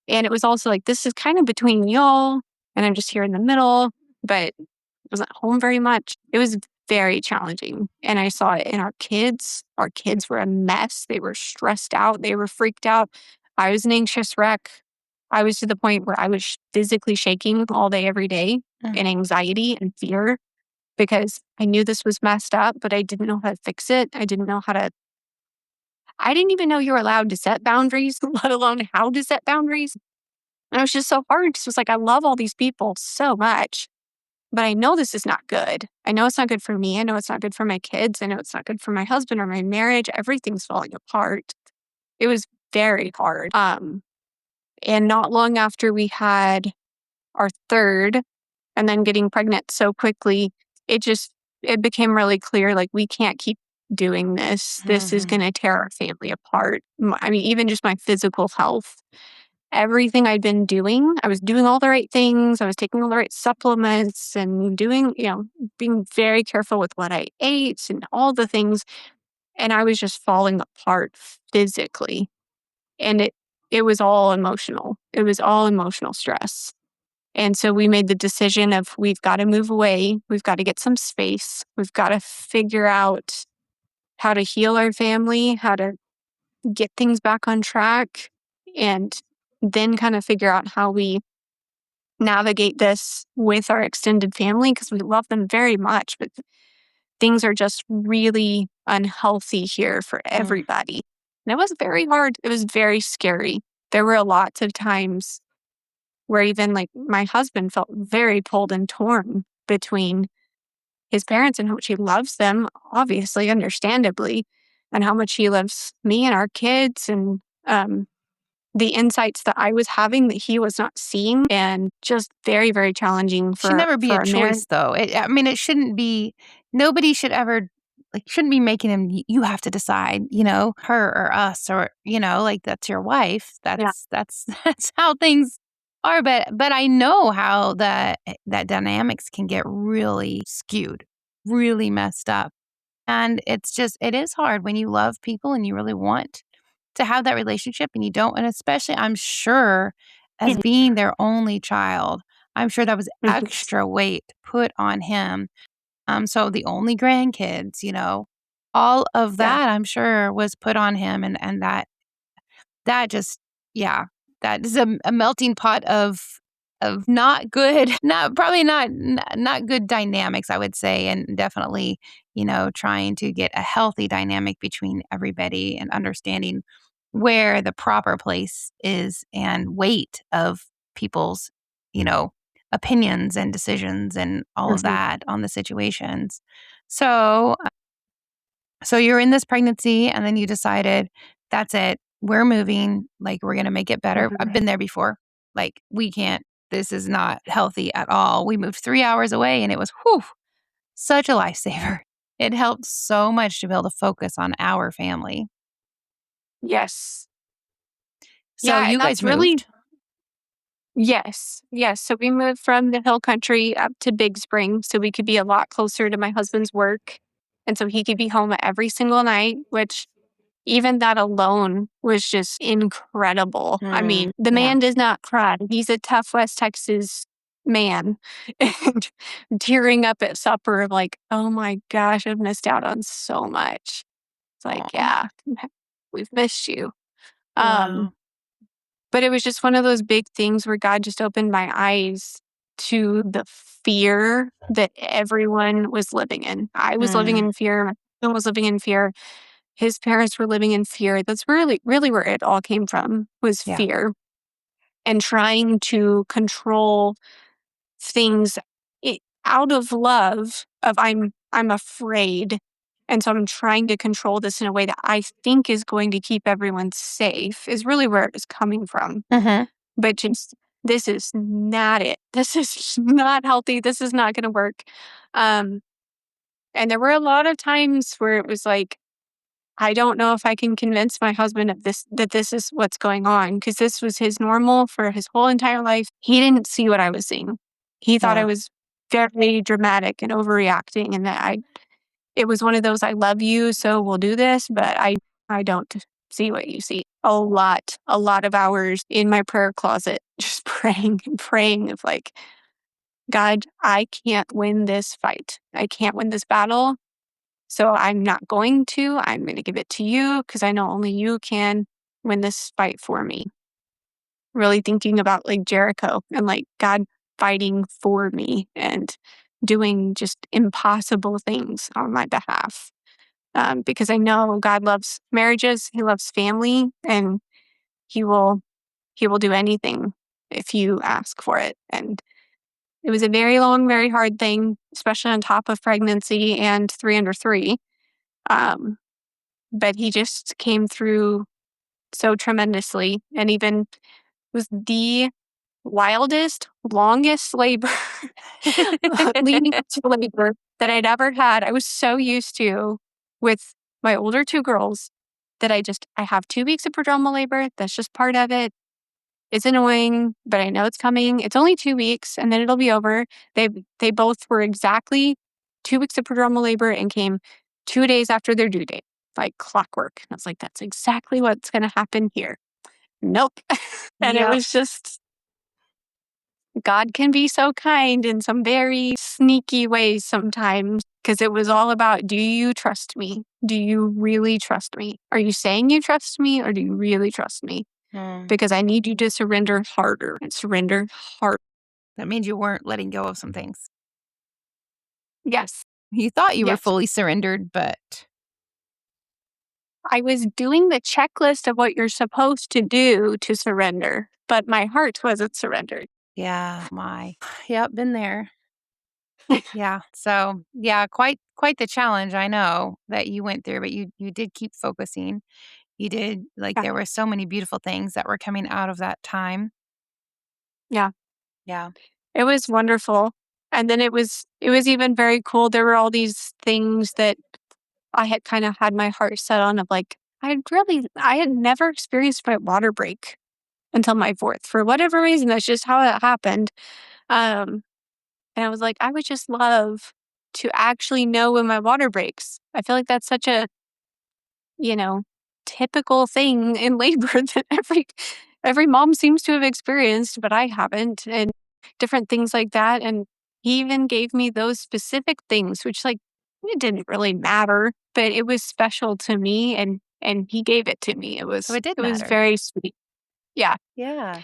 Speaker 1: And it was also like, this is kind of between y'all, and I'm just here in the middle. But wasn't home very much. It was very challenging. And I saw it in our kids. Our kids were a mess. They were stressed out. They were freaked out. I was an anxious wreck. I was to the point where I was physically shaking all day, every day in
Speaker 2: Mhm.
Speaker 1: anxiety and fear because I knew this was messed up, but I didn't know how to fix it. I didn't even know you were allowed to set boundaries, let alone how to set boundaries. And it was just so hard because it was like, I love all these people so much. But I know this is not good. I know it's not good for me. I know it's not good for my kids. I know it's not good for my husband or my marriage. Everything's falling apart. It was very hard. And not long after we had our third and then getting pregnant so quickly, it became really clear like we can't keep doing this. This is
Speaker 2: Mhm.
Speaker 1: going to tear our family apart. I mean, even just my physical health, everything I'd been doing, I was doing all the right things. I was taking all the right supplements and being very careful with what I ate and all the things. And I was just falling apart physically. And it was all emotional. It was all emotional stress. And so we made the decision of we've got to move away. We've got to get some space. We've got to figure out how to heal our family, how to get things back on track, and then kind of figure out how we navigate this with our extended family because we love them very much, but things are just really unhealthy here for
Speaker 2: Mm.
Speaker 1: everybody. And it was very hard. It was very scary. There were lots of times where even like my husband felt very pulled and torn between his parents and how much he loves them, obviously, understandably, and how much he loves me and our kids and the insights that I was having that he was not seeing, and just very, very challenging
Speaker 2: Should never be
Speaker 1: for
Speaker 2: a
Speaker 1: our marriage.
Speaker 2: choice, though. I mean, it shouldn't be nobody should ever shouldn't be making him, "You have to decide," her or us or, like, that's your wife.
Speaker 1: Yeah.
Speaker 2: That's that's how things are, but I know how that dynamics can get really skewed, really messed up, and it is hard when you love people and you really want to have that relationship and you don't, and especially, I'm sure, as
Speaker 1: Mhm.
Speaker 2: being their only child, I'm sure that was
Speaker 1: Mhm.
Speaker 2: extra weight put on him. So the only grandkids, all of
Speaker 1: Yeah.
Speaker 2: that I'm sure was put on him and that just yeah, that is a melting pot of not good, not probably not good dynamics, I would say, and definitely, trying to get a healthy dynamic between everybody and understanding where the proper place is and weight of people's, you know, opinions and decisions and all of
Speaker 1: Mhm.
Speaker 2: that on the situations. So so you're in this pregnancy and then you decided, that's it. We're moving. Like, we're going to make it better. I've
Speaker 1: Mhm.
Speaker 2: been there before. Like, we can't, this is not healthy at all. We moved 3 hours away and it was, whew, such a lifesaver. It helped so much to be able to focus on our family.
Speaker 1: Yes.
Speaker 2: So
Speaker 1: Yeah, and
Speaker 2: you guys
Speaker 1: that's really
Speaker 2: moved?
Speaker 1: yes. Yes, so we moved from the hill country up to Big Spring so we could be a lot closer to my husband's work, and so he could be home every single night, which even that alone was just incredible. I mean, the
Speaker 2: Yeah.
Speaker 1: man does not cry. He's a tough West Texas man. And tearing up at supper, like, oh my gosh, I've missed out on so much. It's like,
Speaker 2: Aw.
Speaker 1: yeah, we've missed you. Um,
Speaker 2: Wow.
Speaker 1: but it was just one of those big things where God just opened my eyes to the fear that everyone was living in. I was living
Speaker 2: Mm.
Speaker 1: in fear. My husband was living in fear. His parents were living in fear. That's really where it all came from was
Speaker 2: Yeah.
Speaker 1: fear and trying to control things out of love of I'm afraid. And so I'm trying to control this in a way that I think is going to keep everyone safe is really where it was coming from.
Speaker 2: Mhm.
Speaker 1: But just this is not it. This is not healthy. This is not going to work. Um, and there were a lot of times where it was like, I don't know if I can convince my husband of this that this is what's going on because this was his normal for his whole entire life. He didn't see what I was seeing. He thought I
Speaker 2: Yeah.
Speaker 1: was very dramatic and overreacting and that I it was one of those I love you, so we'll do this, but I don't see what you see. A lot of hours in my prayer closet just praying and praying of like, God, I can't win this fight. I can't win this battle. So I'm not going to. I'm going to give it to you because I know only you can win this fight for me. Really thinking about like Jericho and like God fighting for me and doing just impossible things on my behalf. Because I know God loves marriages, He loves family, and He will He will do anything if you ask for it. And it was a very long, very hard thing, especially on top of pregnancy and 3 under 3. Um, but he just came through so tremendously and even was the wildest, longest labor leading up to labor that I'd ever had. I was so used to with my older 2 girls that I have 2 weeks of prodromal labor. That's just part of it. It's annoying, but I know it's coming. It's only 2 weeks and then it'll be over. They they both were exactly 2 weeks of prodromal labor and came 2 days after their due date, like clockwork. And I was like, that's exactly what's going to happen here. Nope. And it
Speaker 2: Yep.
Speaker 1: was just God can be so kind in some very sneaky ways sometimes because it was all about, do you trust me? Do you really trust me? Are you saying you trust me or do you really trust me?
Speaker 2: Mm.
Speaker 1: Because I need you to surrender harder and surrender hard.
Speaker 2: That means you weren't letting go of some things.
Speaker 1: Yes.
Speaker 2: You thought you were
Speaker 1: Yes.
Speaker 2: fully surrendered, but
Speaker 1: I was doing the checklist of what you're supposed to do to surrender, but my heart wasn't surrendered.
Speaker 2: yeah, my. Yep, been there. Yeah. So, yeah, quite the challenge I know that you went through, but you did keep focusing. You did like
Speaker 1: Yeah.
Speaker 2: there were so many beautiful things that were coming out of that time.
Speaker 1: Yeah.
Speaker 2: Yeah.
Speaker 1: It was wonderful. And then it was even very cool. There were all these things that I had kind of had my heart set on of like, I had never experienced my water break until my fourth. For whatever reason, that's just how it happened. Um, and I was like, I would just love to actually know when my water breaks. I feel like that's such a, you know, typical thing in labor that every mom seems to have experienced, but I haven't, and different things like that. And he even gave me those specific things, which like it didn't really matter, but it was special to me and he gave it to me.
Speaker 2: So it did
Speaker 1: It was
Speaker 2: matter.
Speaker 1: very sweet. Yeah.
Speaker 2: Yeah.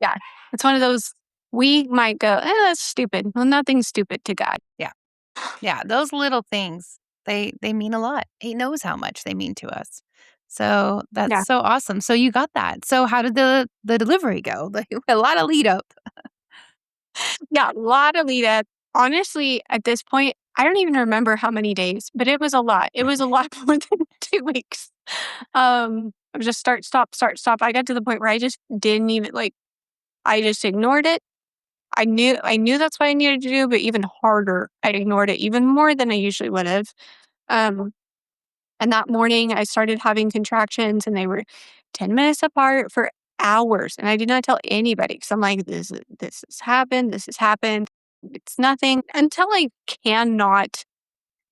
Speaker 1: Yeah. It's one of those we might go, that's stupid. Well, nothing's stupid to God.
Speaker 2: Yeah. Yeah, those little things, they mean a lot. He knows how much they mean to us. So that's
Speaker 1: Yeah.
Speaker 2: so awesome. So you got that. So how did the delivery go? Like a lot of lead up.
Speaker 1: Yeah, a lot of lead up. Honestly, at this point, I don't even remember how many days, but it was a lot. It was a lot more than 2 weeks. I was just start, stop, start, stop. I got to the point where I just didn't even like I just ignored it. I knew that's what I needed to do, but even harder, I ignored it even more than I usually would have. Um, And that morning, I started having contractions, and they were 10 minutes apart for hours. And I did not tell anybody because I'm like, this has happened. This has happened. It's nothing until I cannot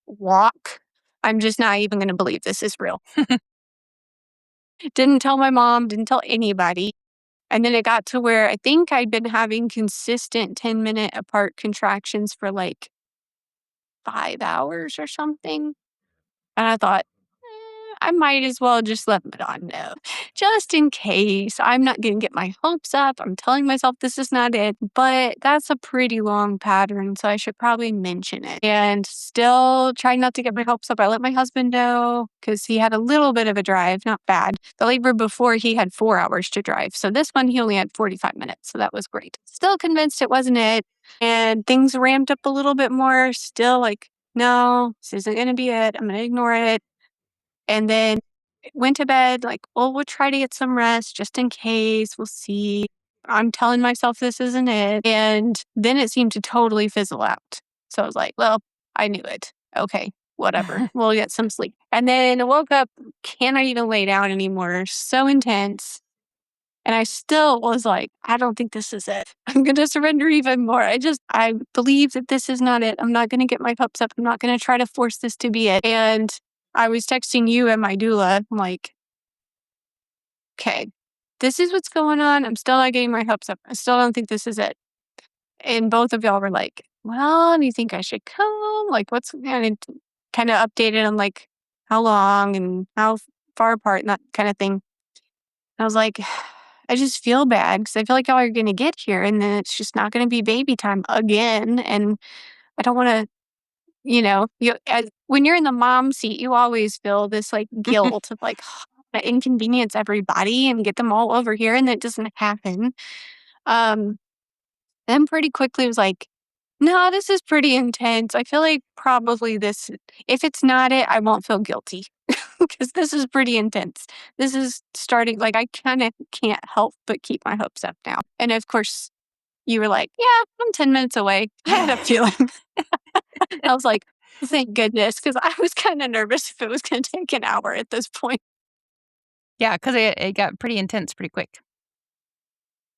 Speaker 1: walk. I'm just not even going to believe this is real. Didn't tell my mom, didn't tell anybody. And then it got to where I think I'd been having consistent 10-minute apart contractions for like 5 hours or something. And I thought, I might as well just let Madon know, just in case. I'm not going to get my hopes up. I'm telling myself this is not it, but that's a pretty long pattern, so I should probably mention it. And still trying not to get my hopes up. I let my husband know because he had a little bit of a drive, not bad. The labor before, he had 4 hours to drive. So this one, he only had 45 minutes. So that was great. Still convinced it wasn't it. And things ramped up a little bit more. Still like, no, this isn't going to be it. I'm going to ignore it. And then went to bed, like, well, we'll try to get some rest just in case. We'll see. I'm telling myself this isn't it. And then it seemed to totally fizzle out. So I was like, well, I knew it. Okay, whatever. We'll get some sleep. And then I woke up, cannot even lay down anymore. So intense. And I still was like, I don't think this is it. I'm going to surrender even more. I believe that this is not it. I'm not going to get my hopes up. I'm not going to try to force this to be it. And I was texting you and my doula. I'm like, okay, this is what's going on. I'm still not getting my hopes up. I still don't think this is it. And both of y'all were like, well, do you think I should come? Like, what's and kind of updated on like how long and how far apart and that kind of thing. I was like, I just feel bad because I feel like y'all are going to get here and then it's just not going to be baby time again. And I don't want to, when you're in the mom seat, you always feel this like guilt of like, to inconvenience everybody and get them all over here. And that doesn't happen. Um, then pretty quickly was like, no, this is pretty intense. I feel like probably this, if it's not it, I won't feel guilty because this is pretty intense. This is starting, like, I kind of can't help but keep my hopes up now. And of course, you were like, yeah, I'm 10 minutes away. I had a feeling. I was like, thank goodness, because I was kind of nervous if it was going to take an hour at this point.
Speaker 2: Yeah, because it got pretty intense pretty quick.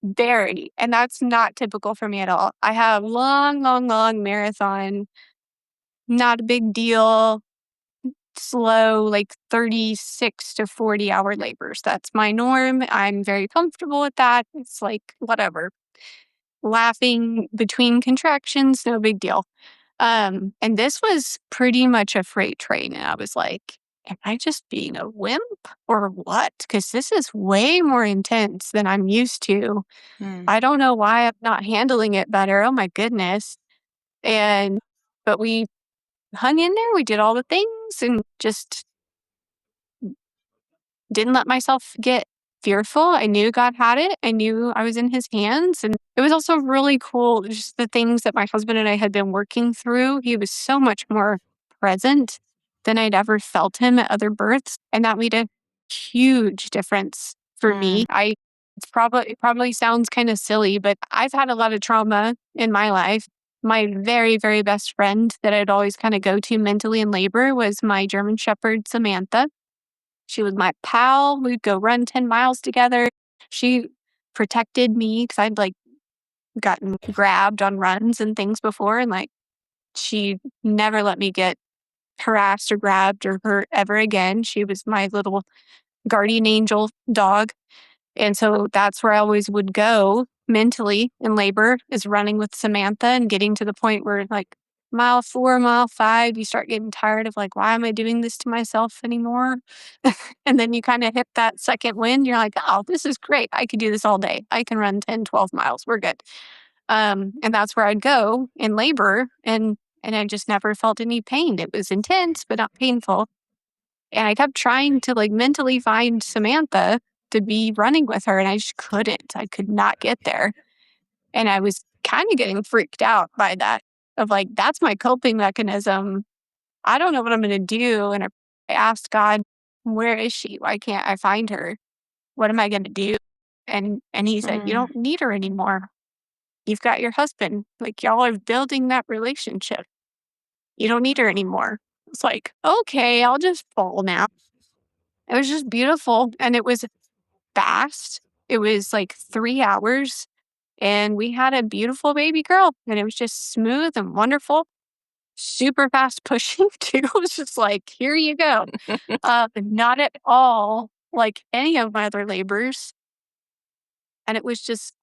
Speaker 1: Very. And that's not typical for me at all. I have long, long, long marathon, not a big deal, slow, like 36 to 40-hour labors. That's my norm. I'm very comfortable with that. It's like, whatever. Laughing between contractions, no big deal. And this was pretty much a freight train. And I was like, am I just being a wimp or what? Because this is way more intense than I'm used to.
Speaker 2: Mm.
Speaker 1: I don't know why I'm not handling it better. Oh my goodness. But we hung in there. We did all the things and just didn't let myself get fearful. I knew God had it. I knew I was in his hands. And it was also really cool, just the things that my husband and I had been working through. He was so much more present than I'd ever felt him at other births. And that made a huge difference for me.
Speaker 2: Mm.
Speaker 1: It probably sounds kind of silly, but I've had a lot of trauma in my life. My very, very best friend that I'd always kind of go to mentally in labor was my German Shepherd, Samantha. She was my pal. We'd go run 10 miles together. She protected me because I'd like gotten grabbed on runs and things before. And like, she never let me get harassed or grabbed or hurt ever again. She was my little guardian angel dog. And so that's where I always would go mentally in labor, is running with Samantha and getting to the point where like mile 4, mile 5, you start getting tired of like, why am I doing this to myself anymore? And then you kind of hit that second wind. You're like, oh, this is great. I could do this all day. I can run 10, 12 miles. We're good. And that's where I'd go in labor. And I just never felt any pain. It was intense, but not painful. And I kept trying to like mentally find Samantha to be running with her, and I just couldn't. I could not get there. And I was kind of getting freaked out by that of like, that's my coping mechanism. I don't know what I'm going to do. And I asked God, where is she? Why can't I find her? What am I going to do? And he said, you
Speaker 2: Mm.
Speaker 1: don't need her anymore. You've got your husband. Like, y'all are building that relationship. You don't need her anymore. It's like, okay, I'll just fall now. It was just beautiful and it was fast. It was like 3 hours and we had a beautiful baby girl and it was just smooth and wonderful, super fast pushing too. It was just like, here you go. Not at all like any of my other labors. And it was just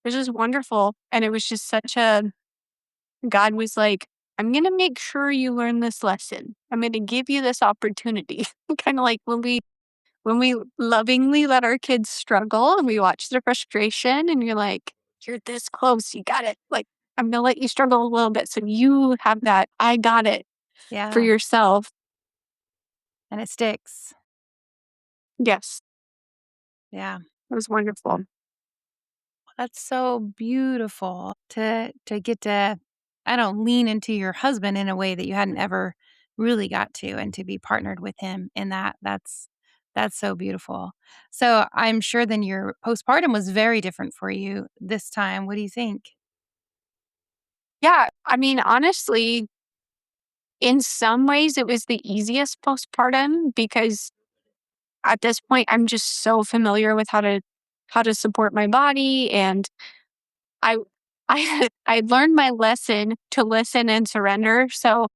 Speaker 1: wonderful. And it was just such a, God was like, I'm going to make sure you learn this lesson. I'm going to give you this opportunity. Kind of like when we lovingly let our kids struggle and we watch their frustration and you're like, you're this close, you got it. Like, I'm going to let you struggle a little bit so you have that, I got it for
Speaker 2: Yeah,
Speaker 1: yourself.
Speaker 2: and it sticks.
Speaker 1: Yes,
Speaker 2: Yeah.
Speaker 1: it was wonderful.
Speaker 2: That's so beautiful to get to, I don't lean into your husband in a way that you hadn't ever really got to, and to be partnered with him in that. That's so beautiful. So I'm sure then your postpartum was very different for you this time. What do you think?
Speaker 1: Yeah, I mean, honestly, in some ways it was the easiest postpartum because at this point I'm just so familiar with how to support my body and I I learned my lesson to listen and surrender. So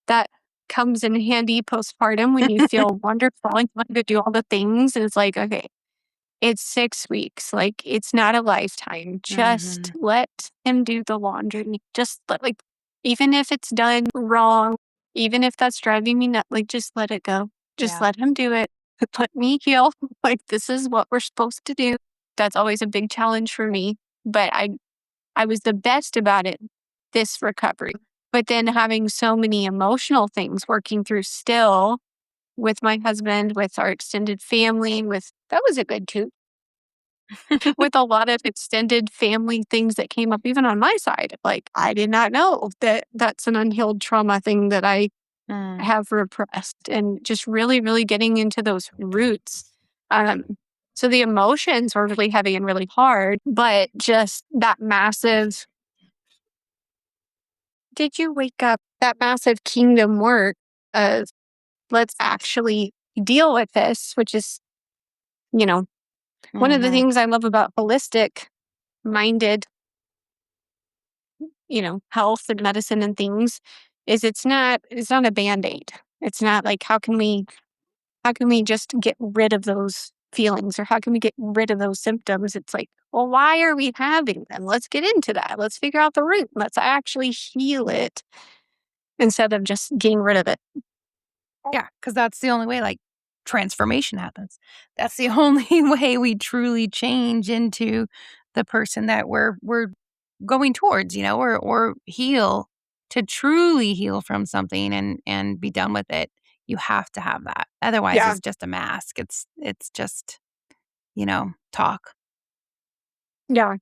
Speaker 1: that comes in handy postpartum when you feel wonderful and you want to do all the things. And it's like, okay, it's 6 weeks. Like it's not a lifetime. Just
Speaker 2: Mhm.
Speaker 1: let him do the laundry. Just let like even if it's done wrong, even if that's driving me nuts, like just let it go. Just
Speaker 2: Yeah.
Speaker 1: let him do it. Let me heal. Like this is what we're supposed to do. That's always a big challenge for me. But I was the best about it this recovery. But then having so many emotional things working through still with my husband, with our extended family, with that was a good too. With a lot of extended family things that came up even on my side. Like I did not know that that's an unhealed trauma thing that I
Speaker 2: Mm.
Speaker 1: have repressed and just really, really getting into those roots. So the emotions were really heavy and really hard, but just that massive did you wake up that massive kingdom work of let's actually deal with this, which is, you know, one of the
Speaker 2: Mhm.
Speaker 1: things I love about holistic minded, health and medicine and things is it's not a band-aid. It's not like how can we just get rid of those feelings or how can we get rid of those symptoms? It's like, well, why are we having them? Let's get into that. Let's figure out the root. Let's actually heal it instead of just getting rid of it.
Speaker 2: Yeah, because that's the only way, like, transformation happens. That's the only way we truly change into the person that we're going towards, or heal, to truly heal from something and be done with it. You have to have that. Otherwise,
Speaker 1: Yeah.
Speaker 2: it's just a mask. It's just, talk.
Speaker 1: Yeah.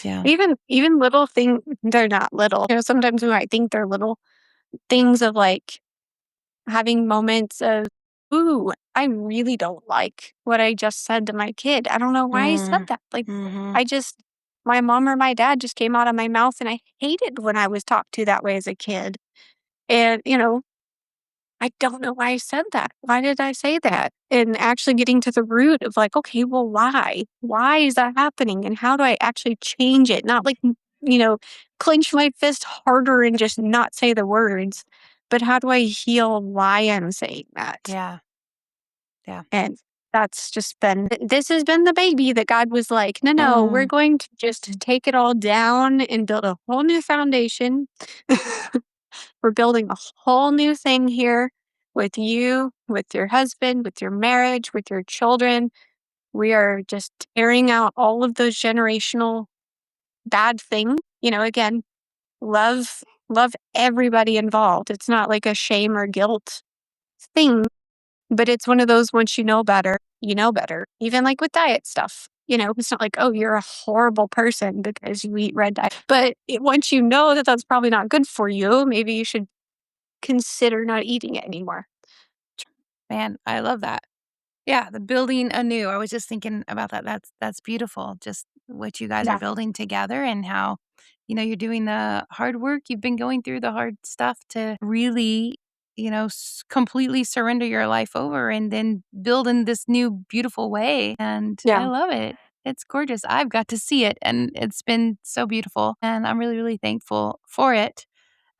Speaker 2: Yeah.
Speaker 1: Even little things, they're not little. Sometimes we might think they're little things of like having moments of, ooh, I really don't like what I just said to my kid. I don't know why I said
Speaker 2: Mm.
Speaker 1: that. Like
Speaker 2: Mhm.
Speaker 1: I just my mom or my dad just came out of my mouth and I hated when I was talked to that way as a kid. And, I don't know why I said that. Why did I say that? And actually getting to the root of like, okay, well, why? Why is that happening? And how do I actually change it? Not like, clench my fist harder and just not say the words, but how do I heal why I'm saying that?
Speaker 2: Yeah. Yeah.
Speaker 1: And that's just been, this has been the baby that God was like, no, no, we're
Speaker 2: Mm.
Speaker 1: going to just take it all down and build a whole new foundation. We're building a whole new thing here with you, with your husband, with your marriage, with your children. We are just airing out all of those generational bad things. Again, love everybody involved. It's not like a shame or guilt thing, but it's one of those once you know better, you know better. Even like with diet stuff. It's not like, oh, you're a horrible person because you eat red dye. But once you know that that's probably not good for you, maybe you should consider not eating it anymore.
Speaker 2: Man, I love that. Yeah, the building anew. I was just thinking about that. That's beautiful. Just what you guys are
Speaker 1: Yeah.
Speaker 2: building together, and how, you're doing the hard work. You've been going through the hard stuff to really completely surrender your life over and then build in this new beautiful way. And I
Speaker 1: Yeah.
Speaker 2: love it. It's gorgeous. I've got to see it and it's been so beautiful. And I'm really, really thankful for it.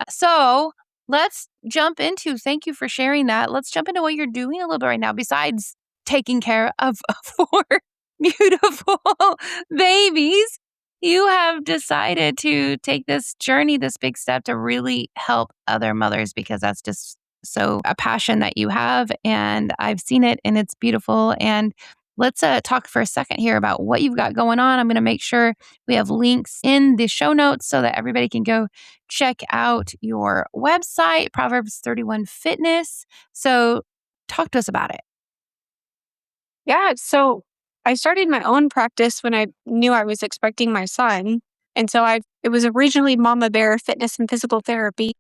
Speaker 2: So let's jump into thank you for sharing that. Let's jump into what you're doing a little bit right now, besides taking care of four beautiful babies. You have decided to take this journey, this big step to really help other mothers because that's just so a passion that you have. And I've seen it and it's beautiful. And let's talk for a second here about what you've got going on. I'm going to make sure we have links in the show notes so that everybody can go check out your website, Proverbs 31 Fitness. So, talk to us about it.
Speaker 1: Yeah. So I started my own practice when I knew I was expecting my son. And so it was originally Mama Bear Fitness and Physical Therapy.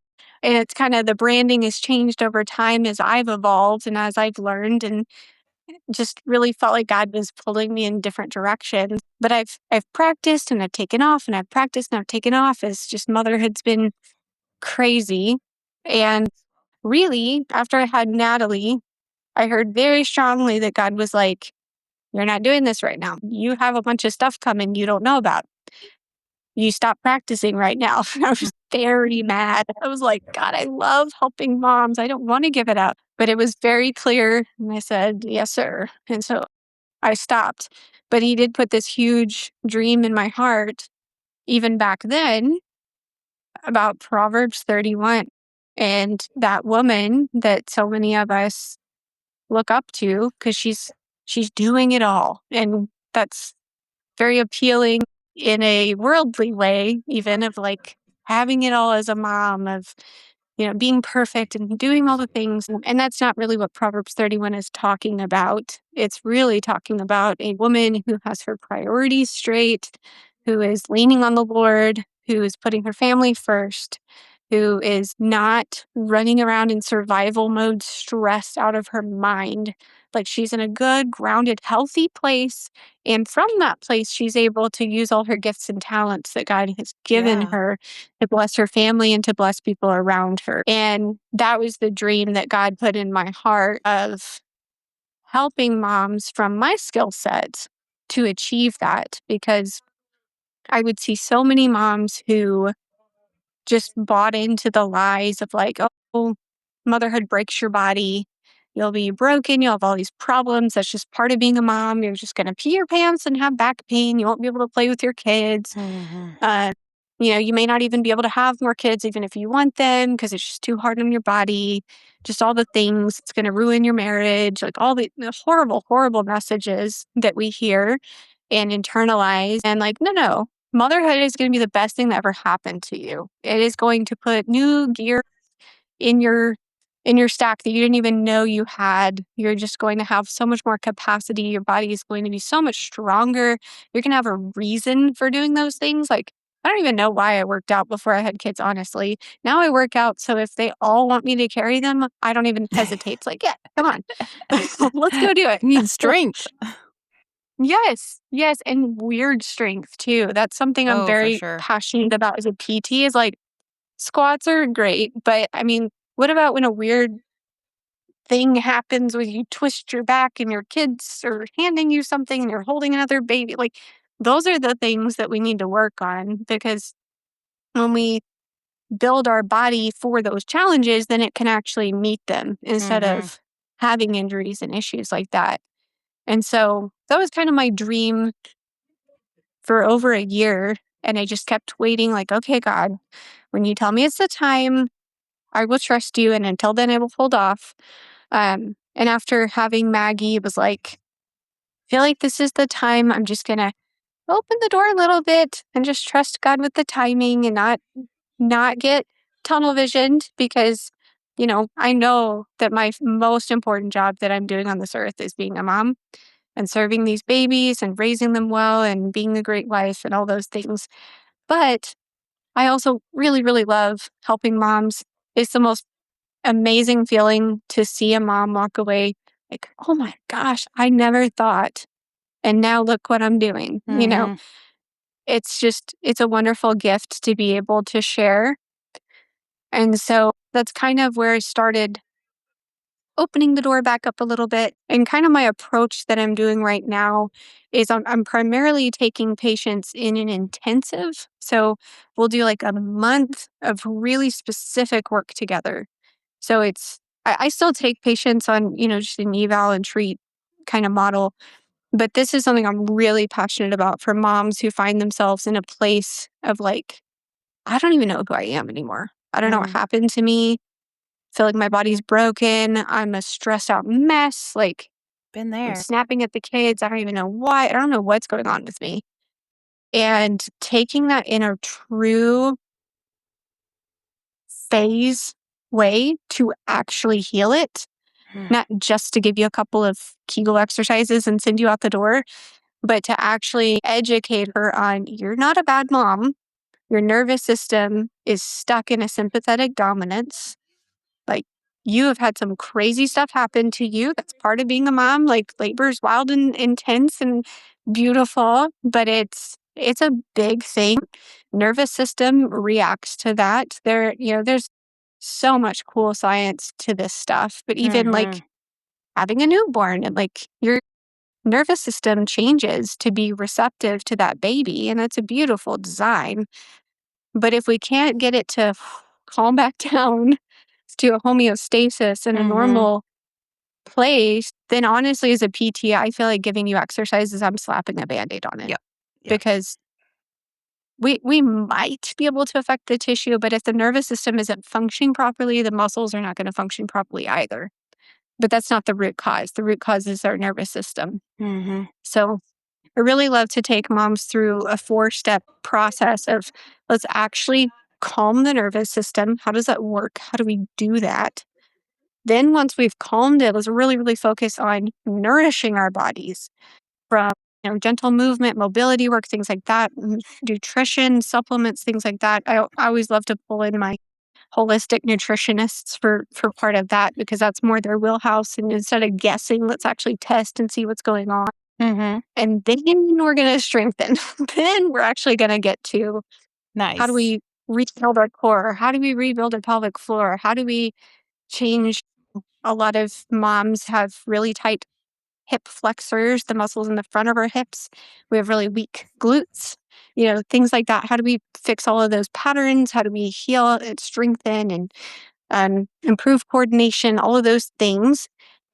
Speaker 1: And it's kind of the branding has changed over time as I've evolved and as I've learned and just really felt like God was pulling me in different directions. But I've practiced and I've taken off and I've practiced and I've taken off. It's just motherhood's been crazy. And really, after I had Natalie, I heard very strongly that God was like, "You're not doing this right now. You have a bunch of stuff coming you don't know about. You stop practicing right now." I was very mad. I was like, "God, I love helping moms. I don't want to give it up." But it was very clear. And I said, "Yes, sir." And so I stopped. But he did put this huge dream in my heart, even back then, about Proverbs 31. And that woman that so many of us look up to because she's doing it all. And that's very appealing in a worldly way, even of like having it all as a mom, of, being perfect and doing all the things. And that's not really what Proverbs 31 is talking about. It's really talking about a woman who has her priorities straight, who is leaning on the Lord, who is putting her family first, who is not running around in survival mode, stressed out of her mind. Like she's in a good, grounded, healthy place. And from that place, she's able to use all her gifts and talents that God has given
Speaker 2: Yeah.
Speaker 1: her to bless her family and to bless people around her. And that was the dream that God put in my heart of helping moms from my skill sets to achieve that, because I would see so many moms who just bought into the lies of like, "Oh, motherhood breaks your body. You'll be broken. You'll have all these problems. That's just part of being a mom. You're just going to pee your pants and have back pain. You won't be able to play with your kids.
Speaker 2: Mhm.
Speaker 1: Uh, you may not even be able to have more kids, even if you want them, because it's just too hard on your body. Just all the things. It's going to ruin your marriage." Like all the horrible, horrible messages that we hear and internalize. And like, no. Motherhood is going to be the best thing that ever happened to you. It is going to put new gear in your stack that you didn't even know you had. You're just going to have so much more capacity. Your body is going to be so much stronger. You're going to have a reason for doing those things. Like, I don't even know why I worked out before I had kids, honestly. Now I work out. So if they all want me to carry them, I don't even hesitate. It's like, yeah, come on, let's go do it.
Speaker 2: You need strength.
Speaker 1: Yes, yes. And weird strength too. That's something I'm
Speaker 2: Oh, for
Speaker 1: very
Speaker 2: sure.
Speaker 1: passionate about as a PT is like squats are great. But I mean, what about when a weird thing happens where you twist your back and your kids are handing you something and you're holding another baby? Like, those are the things that we need to work on, because when we build our body for those challenges, then it can actually meet them instead
Speaker 2: Mhm.
Speaker 1: of having injuries and issues like that. And so that was kind of my dream for over a year. And I just kept waiting, like, "Okay, God, when you tell me it's the time, I will trust you. And until then, I will hold off." And after having Maggie, it was like, I feel like this is the time. I'm just going to open the door a little bit and just trust God with the timing and not get tunnel visioned, because, I know that my most important job that I'm doing on this earth is being a mom and serving these babies and raising them well and being a great wife and all those things. But I also really, really love helping moms. It's the most amazing feeling to see a mom walk away like, "Oh my gosh, I never thought. And now look what I'm doing."
Speaker 2: Mhm.
Speaker 1: It's a wonderful gift to be able to share. And so that's kind of where I started opening the door back up a little bit. And kind of my approach that I'm doing right now is I'm primarily taking patients in an intensive. So we'll do like a month of really specific work together. So I still take patients on, just an eval and treat kind of model. But this is something I'm really passionate about for moms who find themselves in a place of like, I don't even know who I am anymore. I don't know what
Speaker 2: Mm,
Speaker 1: happened to me. Feel like my body's broken. I'm a stressed out mess. Like
Speaker 2: been
Speaker 1: I'm
Speaker 2: there.
Speaker 1: snapping at the kids. I don't even know why. I don't know what's going on with me. And taking that in a true phase way to actually heal it,
Speaker 2: Mm,
Speaker 1: not just to give you a couple of Kegel exercises and send you out the door, but to actually educate her on you're not a bad mom. Your nervous system is stuck in a sympathetic dominance. Like, you have had some crazy stuff happen to you. That's part of being a mom. Like, labor is wild and intense and beautiful, but it's a big thing. Nervous system reacts to that. There's so much cool science to this stuff, but even like
Speaker 2: mhm,
Speaker 1: having a newborn and like your nervous system changes to be receptive to that baby, and that's a beautiful design. But if we can't get it to calm back down to a homeostasis and a
Speaker 2: mhm.
Speaker 1: normal place, then honestly, as a PT, I feel like giving you exercises, I'm slapping a Band-Aid on it
Speaker 2: Yep, yep.
Speaker 1: because we might be able to affect the tissue, but if the nervous system isn't functioning properly, the muscles are not going to function properly either. But that's not the root cause. The root cause is our nervous system.
Speaker 2: Mhm,
Speaker 1: So I really love to take moms through a 4-step process of let's actually calm the nervous system. How does that work? How do we do that? Then once we've calmed it, let's really, really focus on nourishing our bodies from gentle movement, mobility work, things like that, nutrition, supplements, things like that. I always love to pull in my holistic nutritionists for part of that because that's more their wheelhouse. And instead of guessing, let's actually test and see what's going on.
Speaker 2: mhm.
Speaker 1: And then we're going to strengthen. Then we're actually going to get to how do
Speaker 2: Nice.
Speaker 1: we rebuild our core? How do we rebuild our pelvic floor? How do we change? A lot of moms have really tight hip flexors, the muscles in the front of our hips. We have really weak glutes, things like that. How do we fix all of those patterns? How do we heal and strengthen and improve coordination, all of those things.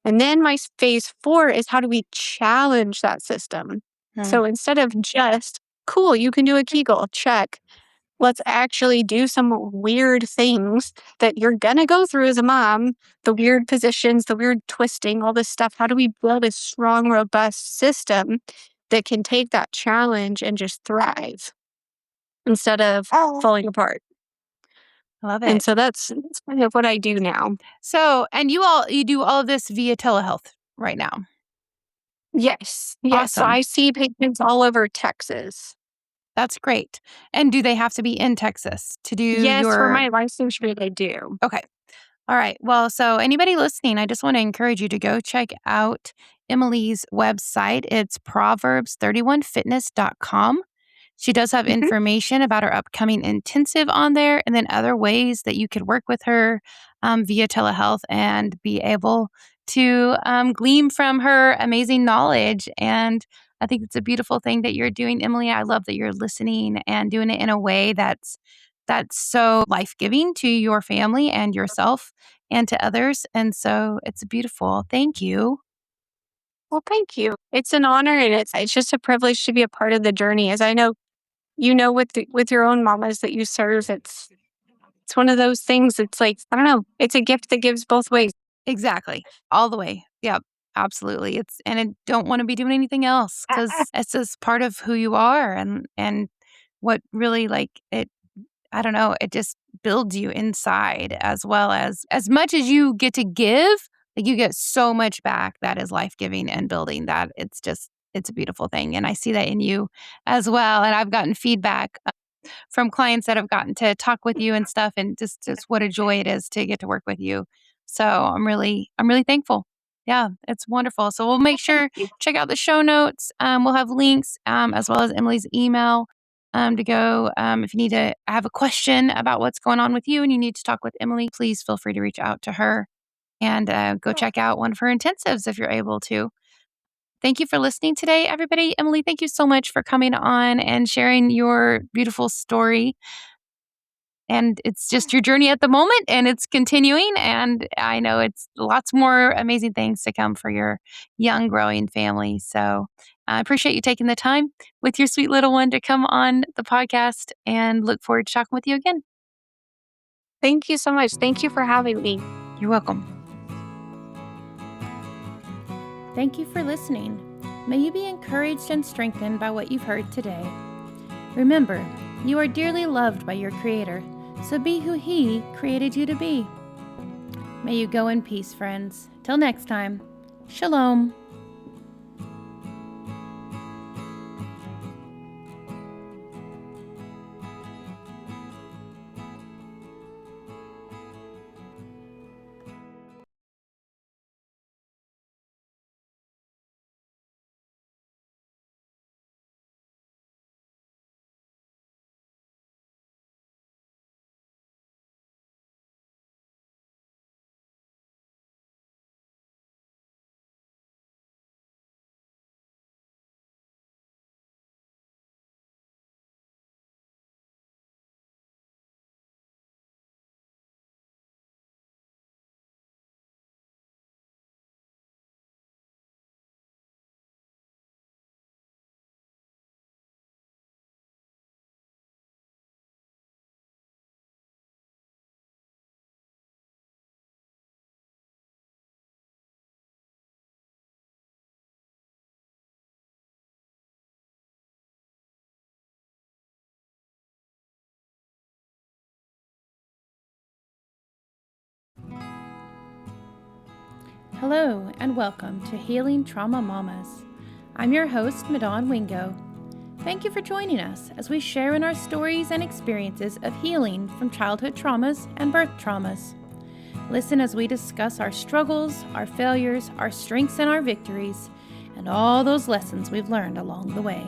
Speaker 1: And then my phase 4 is how do we challenge that system?
Speaker 2: Mm,
Speaker 1: So instead of just, cool, you can do a Kegel, check. Let's actually do some weird things that you're going to go through as a mom, the weird positions, the weird twisting, all this stuff. How do we build a strong, robust system that can take that challenge and just thrive instead of falling apart?
Speaker 2: I love
Speaker 1: And
Speaker 2: it.
Speaker 1: so that's kind of what I do now.
Speaker 2: So, and you do all of this via telehealth right now.
Speaker 1: Yes, yes. So
Speaker 2: Awesome.
Speaker 1: I see patients all over Texas.
Speaker 2: That's great. And do they have to be in Texas to do
Speaker 1: Yes, for
Speaker 2: your
Speaker 1: my licensure, they do.
Speaker 2: Okay. All right. Well, so anybody listening, I just want to encourage you to go check out Emily's website. It's proverbs31fitness.com. She does have
Speaker 1: Mhm.
Speaker 2: information about her upcoming intensive on there and then other ways that you could work with her via telehealth and be able to glean from her amazing knowledge. And I think it's a beautiful thing that you're doing, Emily. I love that you're listening and doing it in a way that's so life-giving to your family and yourself and to others. And so it's beautiful. Thank you.
Speaker 1: Well, thank you. It's an honor, and it's just a privilege to be a part of the journey. As I know, with your own mamas that you serve, it's one of those things. It's like I don't know. It's a gift that gives both ways.
Speaker 2: Exactly. All the way. Yep. Absolutely. It's and I don't want to be doing anything else because it's just part of who you are and what really like it I don't know, it just builds you inside as well as much as you get to give, like you get so much back that is life-giving and building that it's a beautiful thing. And I see that in you as well. And I've gotten feedback from clients that have gotten to talk with you and stuff and just what a joy it is to get to work with you. So I'm really thankful. Yeah, it's wonderful. So we'll make
Speaker 1: Thank
Speaker 2: sure
Speaker 1: you.
Speaker 2: check out the show notes. We'll have links as well as Emily's email to go. If you need to have a question about what's going on with you and you need to talk with Emily, please feel free to reach out to her. And go check out one of her intensives if you're able to. Thank you for listening today, everybody. Emily, thank you so much for coming on and sharing your beautiful story. And it's just your journey at the moment, and it's continuing. And I know it's lots more amazing things to come for your young, growing family. So I appreciate you taking the time with your sweet little one to come on the podcast, and look forward to talking with you again.
Speaker 1: Thank you so much. Thank you for having me.
Speaker 2: You're welcome.
Speaker 3: Thank you for listening. May you be encouraged and strengthened by what you've heard today. Remember, you are dearly loved by your Creator, so be who He created you to be. May you go in peace, friends. Till next time, Shalom. Hello and welcome to Healing Trauma Mamas. I'm your host, Madon Wingo. Thank you for joining us as we share in our stories and experiences of healing from childhood traumas and birth traumas. Listen as we discuss our struggles, our failures, our strengths, and our victories, and all those lessons we've learned along the way.